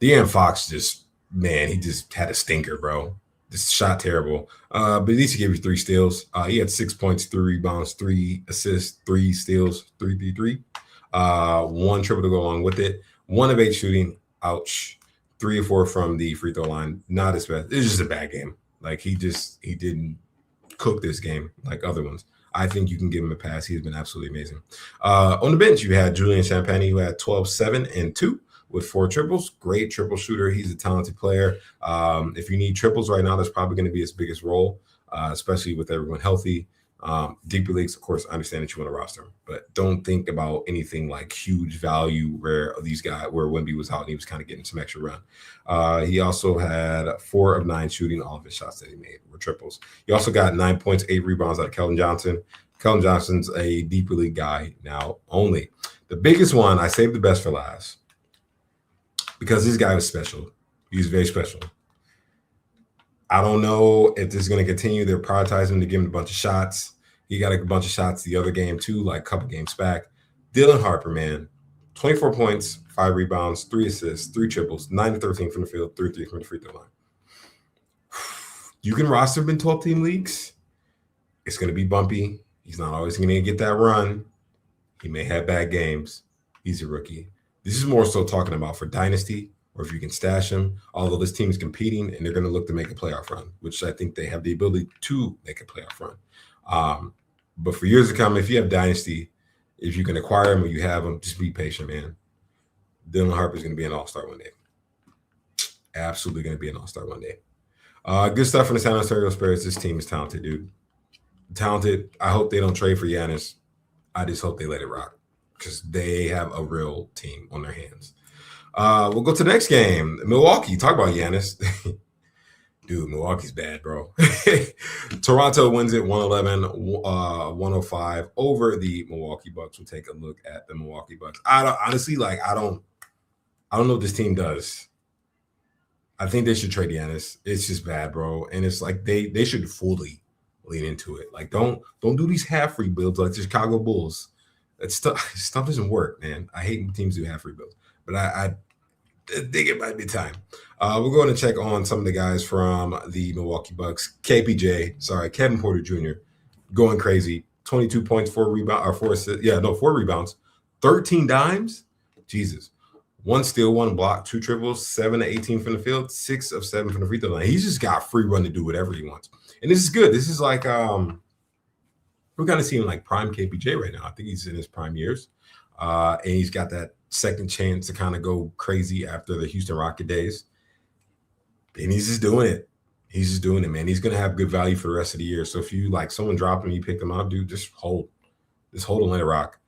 De'Aaron Fox he just had a stinker, bro. Just shot terrible. But at least he gave you 3 steals. He had 6 points, 3 rebounds, 3 assists, 3 steals, 3. 1 triple to go along with it. 1 of 8 shooting. Ouch. 3 or 4 from the free throw line. Not his best. It's just a bad game. Like, he didn't cook this game like other ones. I think you can give him a pass. He's been absolutely amazing. On the bench, you had Julian Champagny, who had 12, 7, and 2 with 4 triples. Great triple shooter. He's a talented player. If you need triples right now, that's probably going to be his biggest role, especially with everyone healthy. Deeper leagues, of course, I understand that you want to roster him, but don't think about anything like huge value where Wemby was out and he was kind of getting some extra run. He also had 4 of 9 shooting. All of his shots that he made were triples. He also got 9 points, 8 rebounds out of Keldon Johnson. Keldon Johnson's a deeper league guy now only. The biggest one, I saved the best for last because this guy was special. He's very special. I don't know if this is going to continue. They're prioritizing to give him a bunch of shots. He got a bunch of shots the other game too, like a couple games back. Dylan Harper, man, 24 points, 5 rebounds, 3 assists, 3 triples, 9 to 13 from the field, 3 from the free throw line. You can roster him in 12-team leagues. It's going to be bumpy. He's not always going to get that run. He may have bad games. He's a rookie. This is more so talking about for Dynasty or if you can stash him, although this team is competing and they're going to look to make a playoff run, which I think they have the ability to make a playoff run. But for years to come, if you have Dynasty, if you can acquire him or you have him, just be patient, man. Dylan Harper is going to be an all-star one day. Absolutely going to be an all-star one day. Good stuff from the San Antonio Spurs. This team is talented, dude. Talented. I hope they don't trade for Giannis. I just hope they let it rock because they have a real team on their hands. We'll go to the next game. Milwaukee. Talk about Giannis. Dude, Milwaukee's bad, bro. Toronto wins it 111-105 over the Milwaukee Bucks. We'll take a look at the Milwaukee Bucks. I don't know what this team does. I think they should trade Giannis. It's just bad, bro. And it's like they should fully lean into it. Like, don't do these half rebuilds like the Chicago Bulls. That stuff doesn't work, man. I hate when teams do half rebuilds, but I think it might be time. We're going to check on some of the guys from the Milwaukee Bucks. Kevin Porter Jr. going crazy. 22 points, 4 rebounds, 13 dimes. Jesus. 1 steal, 1 block, 2 triples, 7 to 18 from the field, 6 of 7 from the free throw line. He's just got free run to do whatever he wants. And this is good. This is like we're kind of seeing like prime KPJ right now. I think he's in his prime years. And he's got that second chance to kind of go crazy after the Houston Rocket days. And he's just doing it. He's just doing it, man. He's going to have good value for the rest of the year. So if you like someone dropped him, you pick them up, dude, just hold. Just hold and let it rock.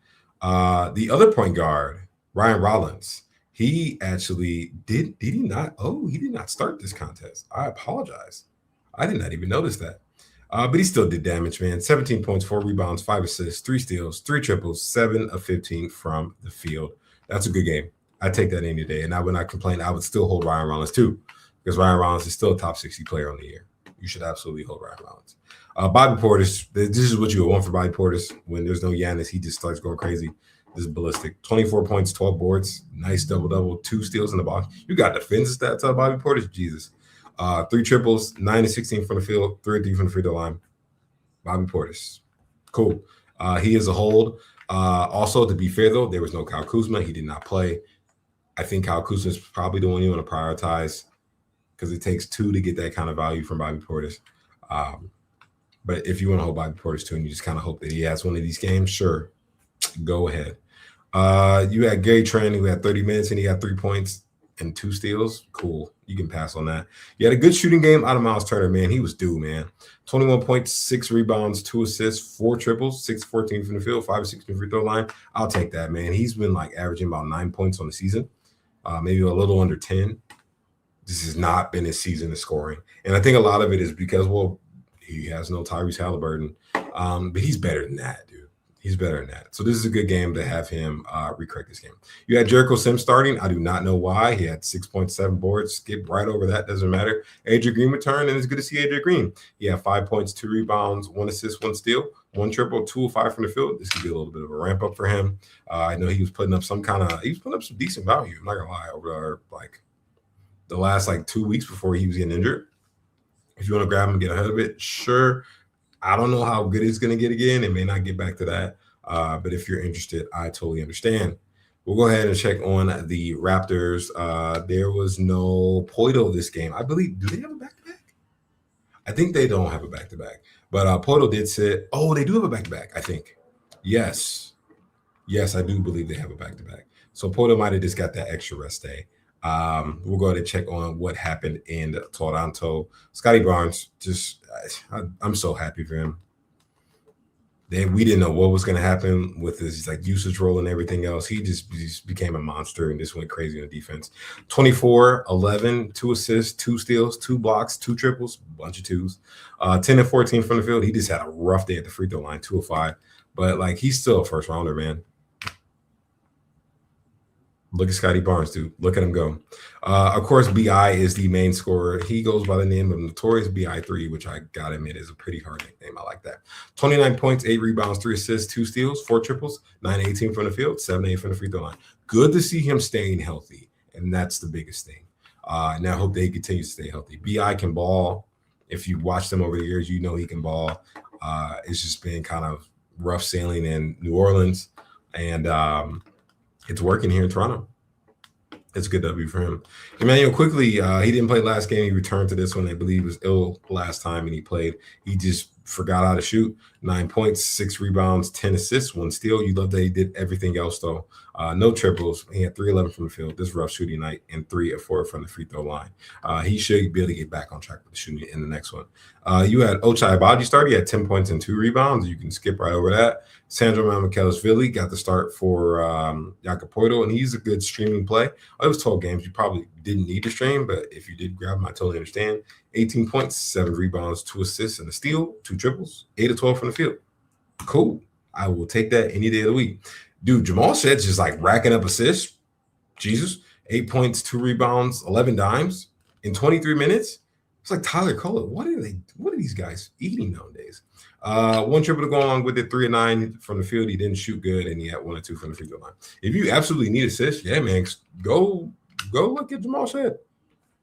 The other point guard, Ryan Rollins, he actually did he not? Oh, he did not start this contest. I apologize. I did not even notice that. But he still did damage, man. 17 points, 4 rebounds, 5 assists, 3 steals, 3 triples, 7 of 15 from the field. That's a good game. I take that any day. And I would not complain. I would still hold Ryan Rollins too, because Ryan Rollins is still a top 60 player on the year. You should absolutely hold Ryan Rollins. Bobby Portis, this is what you would want for Bobby Portis. When there's no Giannis, he just starts going crazy. This is ballistic. 24 points, 12 boards, nice double-double, 2 steals in the box. You got defensive stats on Bobby Portis, Jesus. 3 triples, 9 to 16 from the field, 3 from the free throw line. Bobby Portis. Cool. He is a hold. Also, to be fair, though, there was no Kyle Kuzma. He did not play. I think Kyle Kuzma is probably the one you want to prioritize because it takes 2 to get that kind of value from Bobby Portis. But if you want to hold Bobby Portis too and you just kind of hope that he has one of these games, sure, go ahead. You had Gary Trent who had 30 minutes and he got 3 points and 2 steals. Cool. You can pass on that. You had a good shooting game out of Miles Turner, man. He was due, man. 21 points, 6 rebounds, 2 assists, 4 triples, 6-14 from the field, 5-6 from the free throw line. I'll take that, man. He's been like averaging about 9 points on the season, maybe a little under 10. This has not been his season of scoring. And I think a lot of it is because, well, he has no Tyrese Halliburton. But he's better than that, dude. He's better than that. So this is a good game to have him recrack this game. You had Jericho Sims starting. I do not know why. He had 6.7 boards. Skip right over that. Doesn't matter. AJ Green returned, and it's good to see AJ Green. He had 5 points, 2 rebounds, 1 assist, 1 steal, 1 triple, 2 of 5 from the field. This could be a little bit of a ramp up for him. I know he was putting up some decent value. I'm not gonna lie, over like the last 2 weeks before he was getting injured. If you want to grab him and get ahead of it, sure. I don't know how good it's going to get again. It may not get back to that. But if you're interested, I totally understand. We'll go ahead and check on the Raptors. There was no Poito this game. I believe, do they have a back-to-back? I think they don't have a back-to-back. But Poito did sit. Oh, they do have a back-to-back, I think. Yes. Yes, I do believe they have a back-to-back. So Poito might have just got that extra rest day. We'll go ahead and check on what happened in Toronto. Scotty Barnes, I'm so happy for him. We didn't know what was going to happen with his usage role and everything else. He just became a monster and just went crazy on defense. 24, 11, 2 assists, 2 steals, 2 blocks, 2 triples, bunch of 2s. 10 and 14 from the field. He just had a rough day at the free throw line, 2 of 5. But he's still a first rounder, man. Look at Scotty Barnes, dude. Look at him go. Of course, BI is the main scorer. He goes by the name of Notorious BI3, which I gotta admit is a pretty hard nickname. I like that. 29 points, 8 rebounds, 3 assists, 2 steals, 4 triples, 9-18 from the field, 7-8 from the free throw line. Good to see him staying healthy, and that's the biggest thing. And I hope they continue to stay healthy. BI can ball. If you watch them over the years, you know he can ball. It's just been kind of rough sailing in New Orleans, and it's working here in Toronto. It's a good W for him. Emmanuel quickly, he didn't play last game. He returned to this one. I believe he was ill last time, and he played. He just forgot how to shoot. 9 points, 6 rebounds, 10 assists, 1 steal. You love that he did everything else, though. No triples. He had 3-11 from the field. This rough shooting night, and 3 of 4 from the free throw line. He should be able to get back on track with the shooting in the next one. You had Ochai Agbaji start. He had 10 points and 2 rebounds. You can skip right over that. Sandro Mamukelashvili got the start for Jakob Poeltl, and he's a good streaming play. It was 12 games. You probably didn't need to stream, but if you did grab him, I totally understand. 18 points, 7 rebounds, 2 assists, and a steal, 2 triples, 8 of 12 from the field. Cool. I will take that any day of the week. Dude, Jamal Shedd's just like racking up assists. Jesus. 8 points, 2 rebounds, 11 dimes in 23 minutes. It's like Tyler Cole. What are these guys eating nowadays? 1 triple to go along with it, 3 of 9 from the field. He didn't shoot good, and he had 1 or 2 from the free throw line. If you absolutely need assists, yeah, man, go look at Jamal Shedd.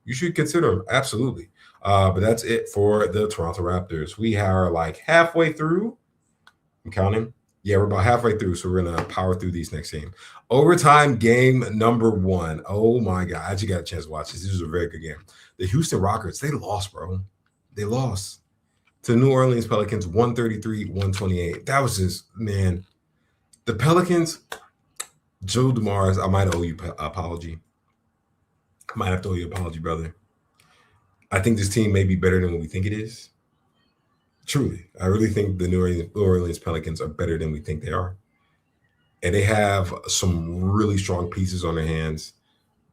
You should consider him, absolutely. But that's it for the Toronto Raptors. We are like halfway through. I'm counting. Yeah, we're about halfway through, so we're going to power through these next game. Overtime game number 1. Oh, my God. I actually got a chance to watch this. This was a very good game. The Houston Rockets, they lost, bro. They lost to New Orleans Pelicans, 133-128. That was just, man. The Pelicans, Joe DeMars, I might owe you an apology. I might have to owe you an apology, brother. I think this team may be better than what we think it is. Truly. I really think the New Orleans Pelicans are better than we think they are. And they have some really strong pieces on their hands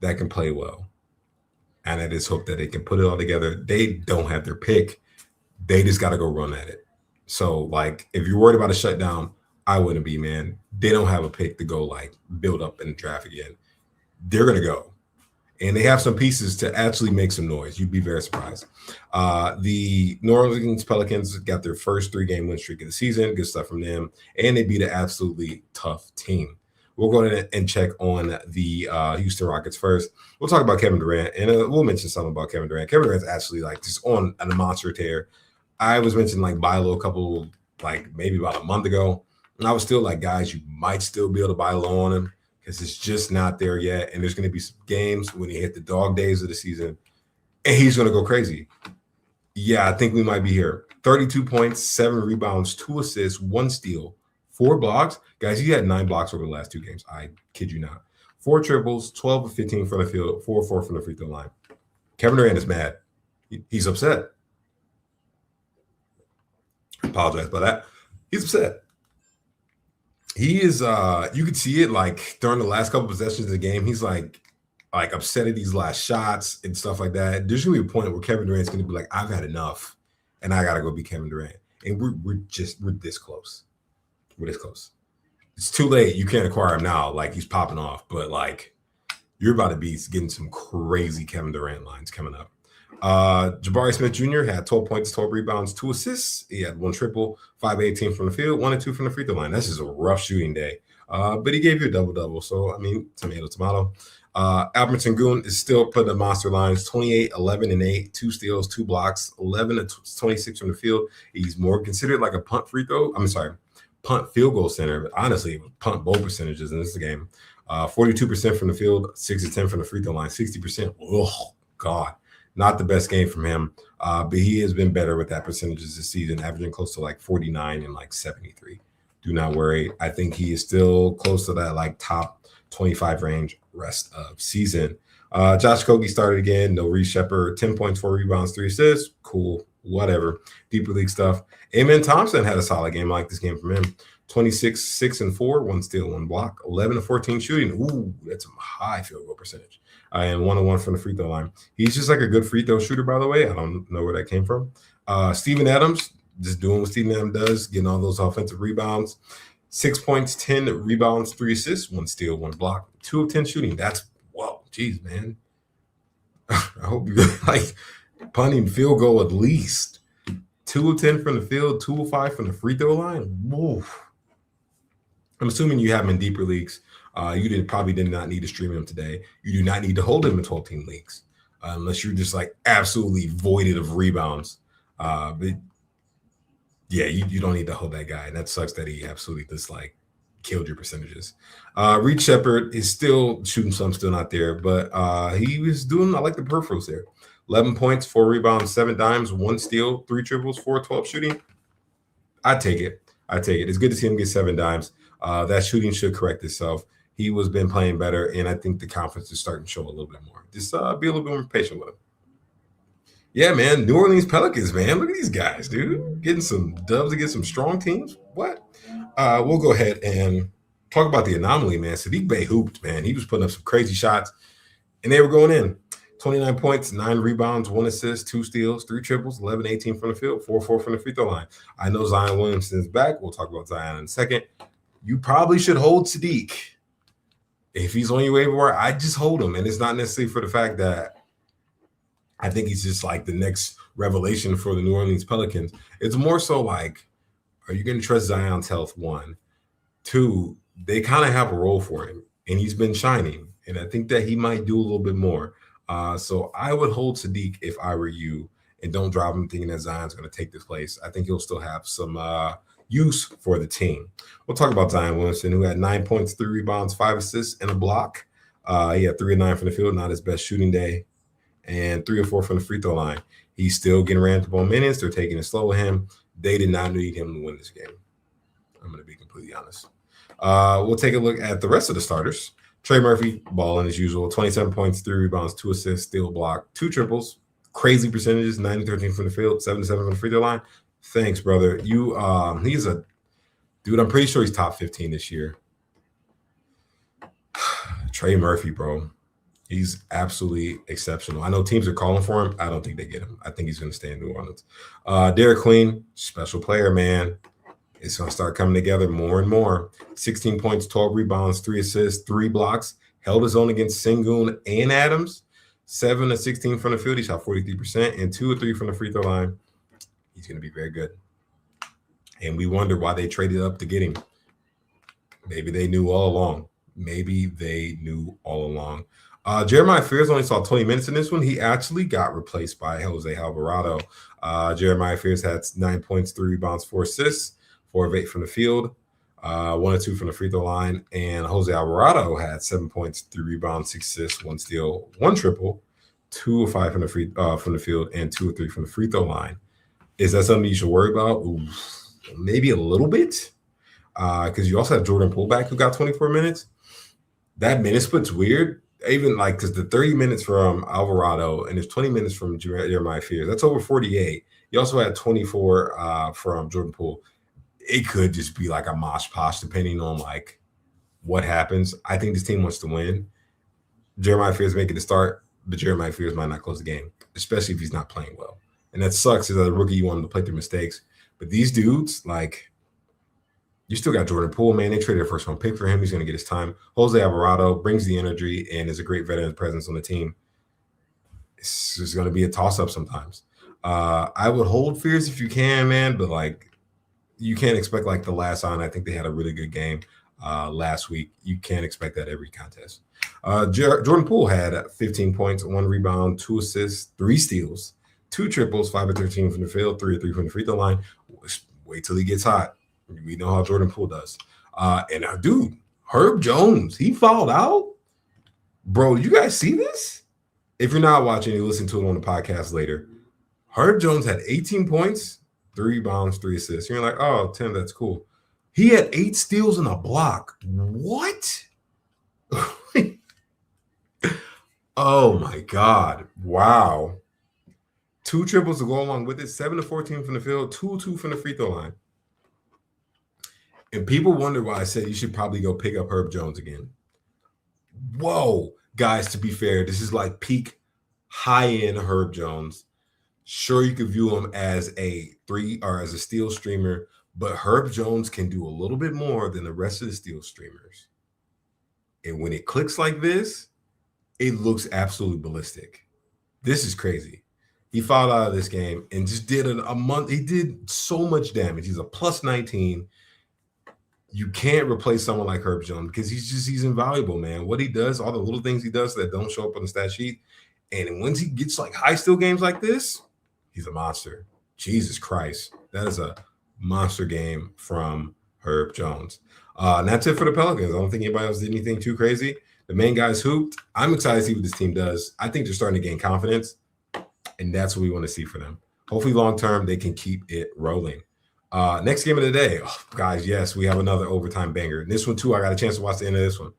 that can play well. And I just hope that they can put it all together. They don't have their pick. They just got to go run at it. So, like, if you're worried about a shutdown, I wouldn't be, man. They don't have a pick to go, like, build up in the draft again. They're going to go. And they have some pieces to actually make some noise. You'd be very surprised. The New Orleans Pelicans got their first 3-game win streak of the season. Good stuff from them. And they beat an absolutely tough team. We'll go ahead and check on the Houston Rockets first. We'll talk about Kevin Durant, and we'll mention something about Kevin Durant. Kevin Durant's actually, like, just on a monster tear. I was mentioning, like, buy low a couple, like, maybe about a month ago. And I was still like, guys, you might still be able to buy low on him, because it's just not there yet. And there's going to be some games when he hit the dog days of the season, and he's going to go crazy. Yeah, I think we might be here. 32 points, 7 rebounds, 2 assists, 1 steal, 4 blocks. Guys, he had 9 blocks over the last 2 games. I kid you not. 4 triples, 12 of 15 from the field, 4 of 4 from the free throw line. Kevin Durant is mad. He's upset. I apologize about that. He's upset. He is, you could see it, like, during the last couple possessions of the game. He's like upset at these last shots and stuff like that. There's gonna be a point where Kevin Durant's gonna be like, I've had enough, and I gotta go be Kevin Durant. And we're this close. We're this close. It's too late. You can't acquire him now. Like, he's popping off, but, like, you're about to be getting some crazy Kevin Durant lines coming up. Jabari Smith Jr. had 12 points, 12 rebounds, 2 assists. He had 1 triple, 5-18 from the field, 1 and 2 from the free throw line. That's just a rough shooting day. But he gave you a double-double. So, I mean, tomato. Albert Sengun is still putting the monster lines, 28, 11, and 8, 2 steals, 2 blocks, 11 to 26 from the field. He's more considered like a punt field goal center. But honestly, punt bowl percentages in this game. 42% from the field, 6 to 10 from the free throw line, 60%. Oh, God. Not the best game from him, but he has been better with that percentages this season, averaging close to like 49 and like 73. Do not worry. I think he is still close to that like top 25 range rest of season. Josh Okogie started again. No Reece Shepard, 10 points, 4 rebounds, 3 assists. Cool, whatever. Deeper league stuff. Amen Thompson had a solid game. I like this game from him. 26, 6 and 4, 1 steal, 1 block, 11 to 14 shooting. Ooh, that's a high field goal percentage. And 1-1 from the free throw line. He's just like a good free throw shooter, by the way. I don't know where that came from. Steven Adams, just doing what Steven Adams does, getting all those offensive rebounds. 6 points, 10 rebounds, 3 assists, 1 steal, 1 block, 2 of 10 shooting. That's, whoa, geez, man. I hope you like punting field goal at least. 2 of 10 from the field, 2 of 5 from the free throw line. Whoa. I'm assuming you have him in deeper leagues. You probably did not need to stream him today. You do not need to hold him in 12-team leagues unless you're just like absolutely voided of rebounds. But yeah, you don't need to hold that guy. And that sucks that he absolutely just like killed your percentages. Reed Shepard is still shooting some, still not there, but he was doing, I like the peripherals there. 11 points, 4 rebounds, 7 dimes, 1 steal, 3 triples, 4 12 shooting. I take it. It's good to see him get 7 dimes. That shooting should correct itself. He was been playing better, and I think the confidence is starting to show a little bit more. Just be a little bit more patient with him. Yeah, man. New Orleans Pelicans, man. Look at these guys, dude. Getting some dubs against some strong teams. What? We'll go ahead and talk about the anomaly, man. Sadiq Bey hooped, man. He was putting up some crazy shots, and they were going in. 29 points, 9 rebounds, 1 assist, 2 steals, 3 triples, 11, 18 from the field, 4 from the free throw line. I know Zion Williamson's back. We'll talk about Zion in a second. You probably should hold Sadiq. If he's on your waiver wire, I just hold him. And it's not necessarily for the fact that I think he's just like the next revelation for the New Orleans Pelicans. It's more so like, are you going to trust Zion's health? 1. 2, they kind of have a role for him, and he's been shining. And I think that he might do a little bit more. So I would hold Sadiq if I were you, and don't drop him thinking that Zion's going to take this place. I think he'll still have some use for the team. We'll talk about Zion Williamson, who had 9 points, 3 rebounds, 5 assists, and a block. He had 3 of 9 from the field, not his best shooting day, and 3 or 4 from the free throw line. He's still getting ran to ball minutes. They're taking it slow with him. They did not need him to win this game. I'm going to be completely honest. We'll take a look at the rest of the starters. Trey Murphy, balling as usual, 27 points, 3 rebounds, 2 assists, steal, block, 2 triples, crazy percentages, 9-13 from the field, 7-7 from the free throw line. Thanks, brother. He's a dude. I'm pretty sure he's top 15 this year. Trey Murphy, bro. He's absolutely exceptional. I know teams are calling for him. I don't think they get him. I think he's going to stay in New Orleans. Derek Queen, special player, man. It's going to start coming together more and more. 16 points, 12 rebounds, 3 assists, 3 blocks. Held his own against Sengun and Adams. 7 of 16 from the field. He shot 43%, and 2 of 3 from the free throw line. He's going to be very good. And we wonder why they traded up to get him. Maybe they knew all along. Jeremiah Fears only saw 20 minutes in this one. He actually got replaced by Jose Alvarado. Jeremiah Fears had 9 points, 3 rebounds, 4 assists, 4 of 8 from the field, 1 or 2 from the free throw line. And Jose Alvarado had 7 points, 3 rebounds, 6 assists, 1 steal, 1 triple, 2 of 5 from the field, and 2 or 3 from the free throw line. Is that something you should worry about? Ooh, maybe a little bit, because you also have Jordan Poole back who got 24 minutes. That minute split's weird. Even like because the 30 minutes from Alvarado and there's 20 minutes from Jeremiah Fears. That's over 48. You also had 24 from Jordan Poole. It could just be like a mosh posh depending on like what happens. I think this team wants to win. Jeremiah Fears making the start, but Jeremiah Fears might not close the game, especially if he's not playing well. And that sucks as a rookie. You want him to play through mistakes. But these dudes, like, you still got Jordan Poole, man. They traded a first-round pick for him. He's going to get his time. Jose Alvarado brings the energy and is a great veteran presence on the team. It's just going to be a toss-up sometimes. I would hold Fears if you can, man, but, like, you can't expect, like, the last on. I think they had a really good game last week. You can't expect that every contest. Jordan Poole had 15 points, 1 rebound, 2 assists, 3 steals, 2 triples, 5 of 13 from the field, 3 of 3 from the free throw line. Wait till he gets hot. We know how Jordan Poole does. Dude, Herb Jones, he fouled out. Bro, did you guys see this? If you're not watching, you listen to it on the podcast later. Herb Jones had 18 points, 3 rebounds, 3 assists. You're like, oh, Tim, that's cool. He had 8 steals and a block. What? Oh, my God. Wow. 2 triples to go along with it, 7 of 14 from the field, 2 from the free throw line. And people wonder why I said you should probably go pick up Herb Jones again. Whoa, guys, to be fair, this is like peak high-end Herb Jones. Sure, you could view him as a 3 or as a steal streamer, But Herb Jones can do a little bit more than the rest of the Steel streamers. And when it clicks like this, it looks absolutely ballistic. This is crazy. He fouled out of this game and just did a month. He did so much damage. He's a plus 19. You can't replace someone like Herb Jones because he's invaluable, man. What he does, all the little things he does that don't show up on the stat sheet. And once he gets like high steal games like this, he's a monster. Jesus Christ. That is a monster game from Herb Jones. And that's it for the Pelicans. I don't think anybody else did anything too crazy. The main guys hooped. I'm excited to see what this team does. I think they're starting to gain confidence, and that's what we want to see for them. Hopefully, long term, they can keep it rolling. Next game of the day, guys, yes, we have another overtime banger. And this one, too, I got a chance to watch the end of this one.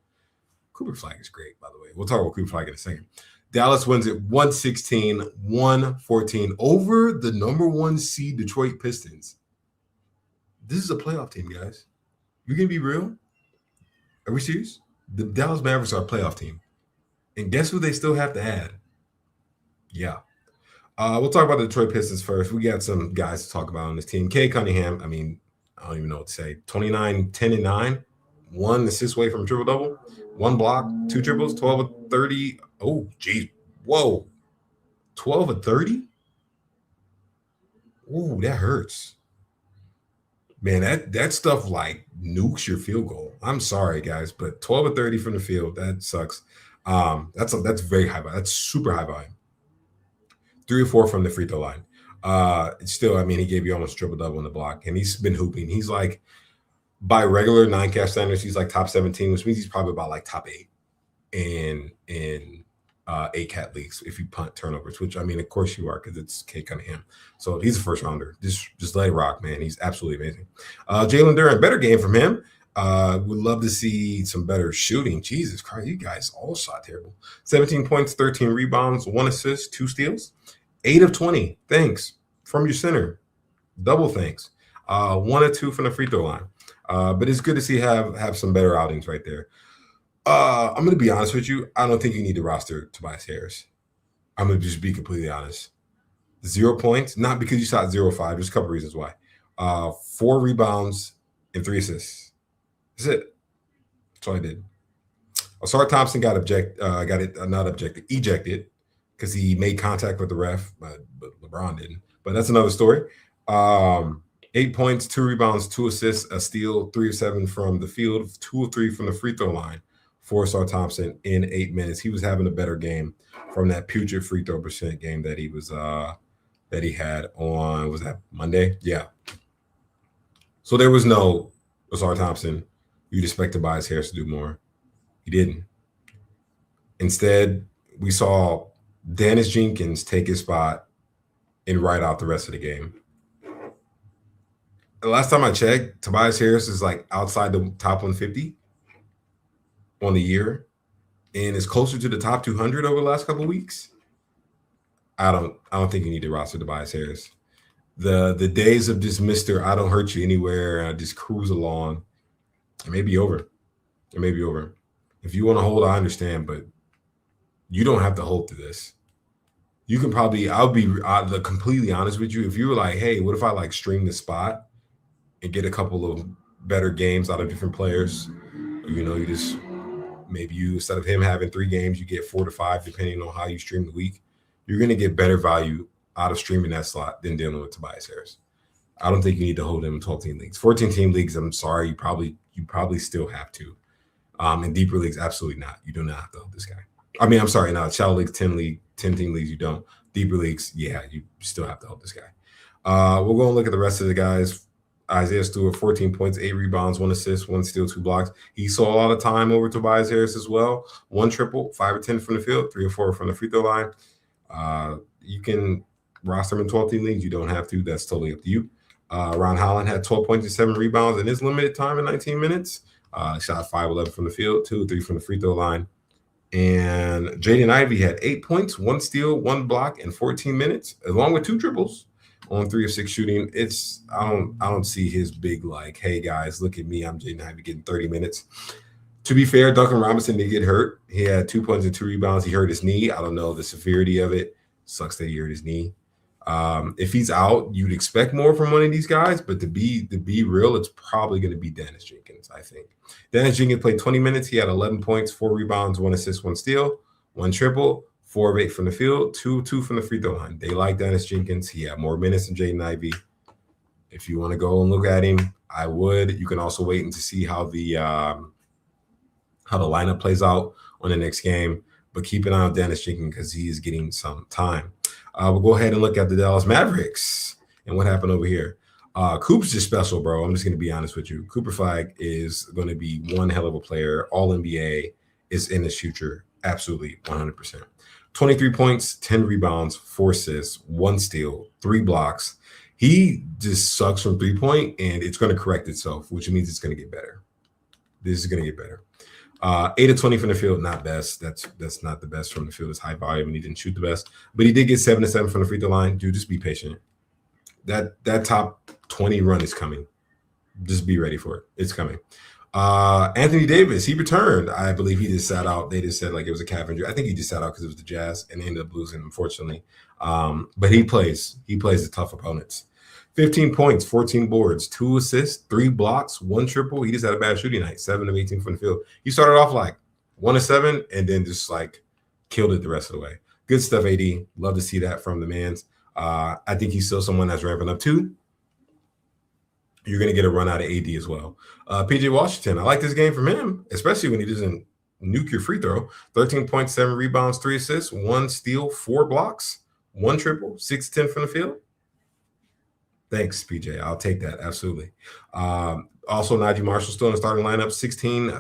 Cooper Flag is great, by the way. We'll talk about Cooper Flag in a second. Dallas wins it 116-114 over the number 1 seed Detroit Pistons. This is a playoff team, guys. You're going to be real? Are we serious? The Dallas Mavericks are a playoff team. And guess who they still have to add? Yeah. We'll talk about the Detroit Pistons first. We got some guys to talk about on this team. Kay Cunningham, I mean, I don't even know what to say. 29, 10, and 9. 1 assist away from a triple-double. 1 block, 2 triples, 12 of 30. Oh, geez. Whoa. 12 of 30? Ooh, that hurts. Man, that stuff like nukes your field goal. I'm sorry, guys, but 12 of 30 from the field, that sucks. That's very high volume. That's super high volume. 3 or 4 from the free throw line. Still, I mean, he gave you almost triple-double in the block, and he's been hooping. He's like, by regular 9-cash standards, he's like top 17, which means he's probably about like top 8 in 8-cat leagues if you punt turnovers, which, I mean, of course you are because it's Kay Cunningham. So he's a first-rounder. Just let it rock, man. He's absolutely amazing. Jalen Duren, better game from him. Would love to see some better shooting. Jesus Christ, you guys all shot terrible. 17 points, 13 rebounds, 1 assist, 2 steals. 8 of 20. Thanks. From your center. Double thanks. 1 or 2 from the free throw line. But it's good to see have some better outings right there. I'm going to be honest with you. I don't think you need to roster Tobias Harris. I'm going to just be completely honest. 0 points, not because you shot 0-5. There's a couple reasons why. 4 rebounds and 3 assists. That's it. That's all I did. Ausar Thompson ejected because he made contact with the ref, but LeBron didn't. But that's another story. 8 points, 2 rebounds, 2 assists, a steal, 3 of 7 from the field, 2 of 3 from the free throw line for Ausar Thompson in 8 minutes. He was having a better game from that putrid free throw percent game that he was that he had on, was that Monday? Yeah. So there was no Ausar Thompson. You'd expect Tobias Harris to do more. He didn't. Instead, we saw Dennis Jenkins take his spot and ride out the rest of the game. The last time I checked, Tobias Harris is like outside the top 150 on the year and is closer to the top 200 over the last couple of weeks. I don't think you need to roster Tobias Harris. The days of just Mr. I don't hurt you anywhere and I just cruise along, it may be over. It may be over. If you want to hold, I understand, but you don't have to hold through this. You can probably, I'll be completely honest with you. If you were like, hey, what if I like stream the spot and get a couple of better games out of different players? You know, you instead of him having 3 games, you get 4 to 5, depending on how you stream the week. You're going to get better value out of streaming that slot than dealing with Tobias Harris. I don't think you need to hold him in 12-team leagues. 14-team leagues, I'm sorry, you probably still have to. In deeper leagues, absolutely not. You do not have to hold this guy. I mean, I'm sorry, no, shallow leagues, 10-team leagues, you don't. Deeper leagues, yeah, you still have to hold this guy. We'll go and look at the rest of the guys. Isaiah Stewart, 14 points, 8 rebounds, 1 assist, 1 steal, 2 blocks. He saw a lot of time over Tobias Harris as well. 1 triple, 5 or 10 from the field, 3 or 4 from the free throw line. You can roster him in 12-team leagues. You don't have to. That's totally up to you. Ron Holland had 12 points and 7 rebounds in his limited time in 19 minutes. Shot 5-11 from the field, 2 or 3 from the free throw line. And Jaden Ivey had 8 points, 1 steal, 1 block in 14 minutes, along with 2 triples on 3 of 6 shooting. I don't see his big like, hey guys, look at me, I'm Jaden Ivey getting 30 minutes. To be fair, Duncan Robinson did get hurt. He had 2 points and 2 rebounds. He hurt his knee. I don't know the severity of it. Sucks that he hurt his knee. If he's out, you'd expect more from one of these guys, but to be real, it's probably going to be Dennis Jenkins, I think. Dennis Jenkins played 20 minutes. He had 11 points, 4 rebounds, 1 assist, 1 steal, 1 triple, 4 of 8 from the field, 2 from the free throw line. They like Dennis Jenkins. He had more minutes than Jaden Ivey. If you want to go and look at him, I would. You can also wait and to see how the lineup plays out on the next game, but keep an eye on Dennis Jenkins because he is getting some time. We'll go ahead and look at the Dallas Mavericks and what happened over here. Coop's just special, bro. I'm just going to be honest with you. Cooper Flag is going to be one hell of a player. All NBA is in his future. Absolutely, 100%. 23 points, 10 rebounds, 4 assists, 1 steal, 3 blocks. He just sucks from 3-point, and it's going to correct itself, which means it's going to get better. This is going to get better. 8 of 20 from the field, not best. That's not the best from the field. It's high volume, and he didn't shoot the best. But he did get 7 of 7 from the free throw line. Dude, just be patient. That top 20 run is coming. Just be ready for it. It's coming. Anthony Davis, he returned. I believe he just sat out. They just said like it was a calf injury. I think he just sat out because it was the Jazz, and they ended up losing, unfortunately. But he plays. He plays the tough opponents. 15 points, 14 boards, 2 assists, 3 blocks, 1 triple. He just had a bad shooting night, 7 of 18 from the field. He started off like 1 of 7 and then just like killed it the rest of the way. Good stuff, AD. Love to see that from the mans. I think he's still someone that's ramping up too. You're going to get a run out of AD as well. PJ Washington, I like this game from him, especially when he doesn't nuke your free throw. 13.7 rebounds, 3 assists, 1 steal, 4 blocks, 1 triple, 6-10 from the field. Thanks, PJ. I'll take that. Absolutely. Also, Najee Marshall still in the starting lineup. 16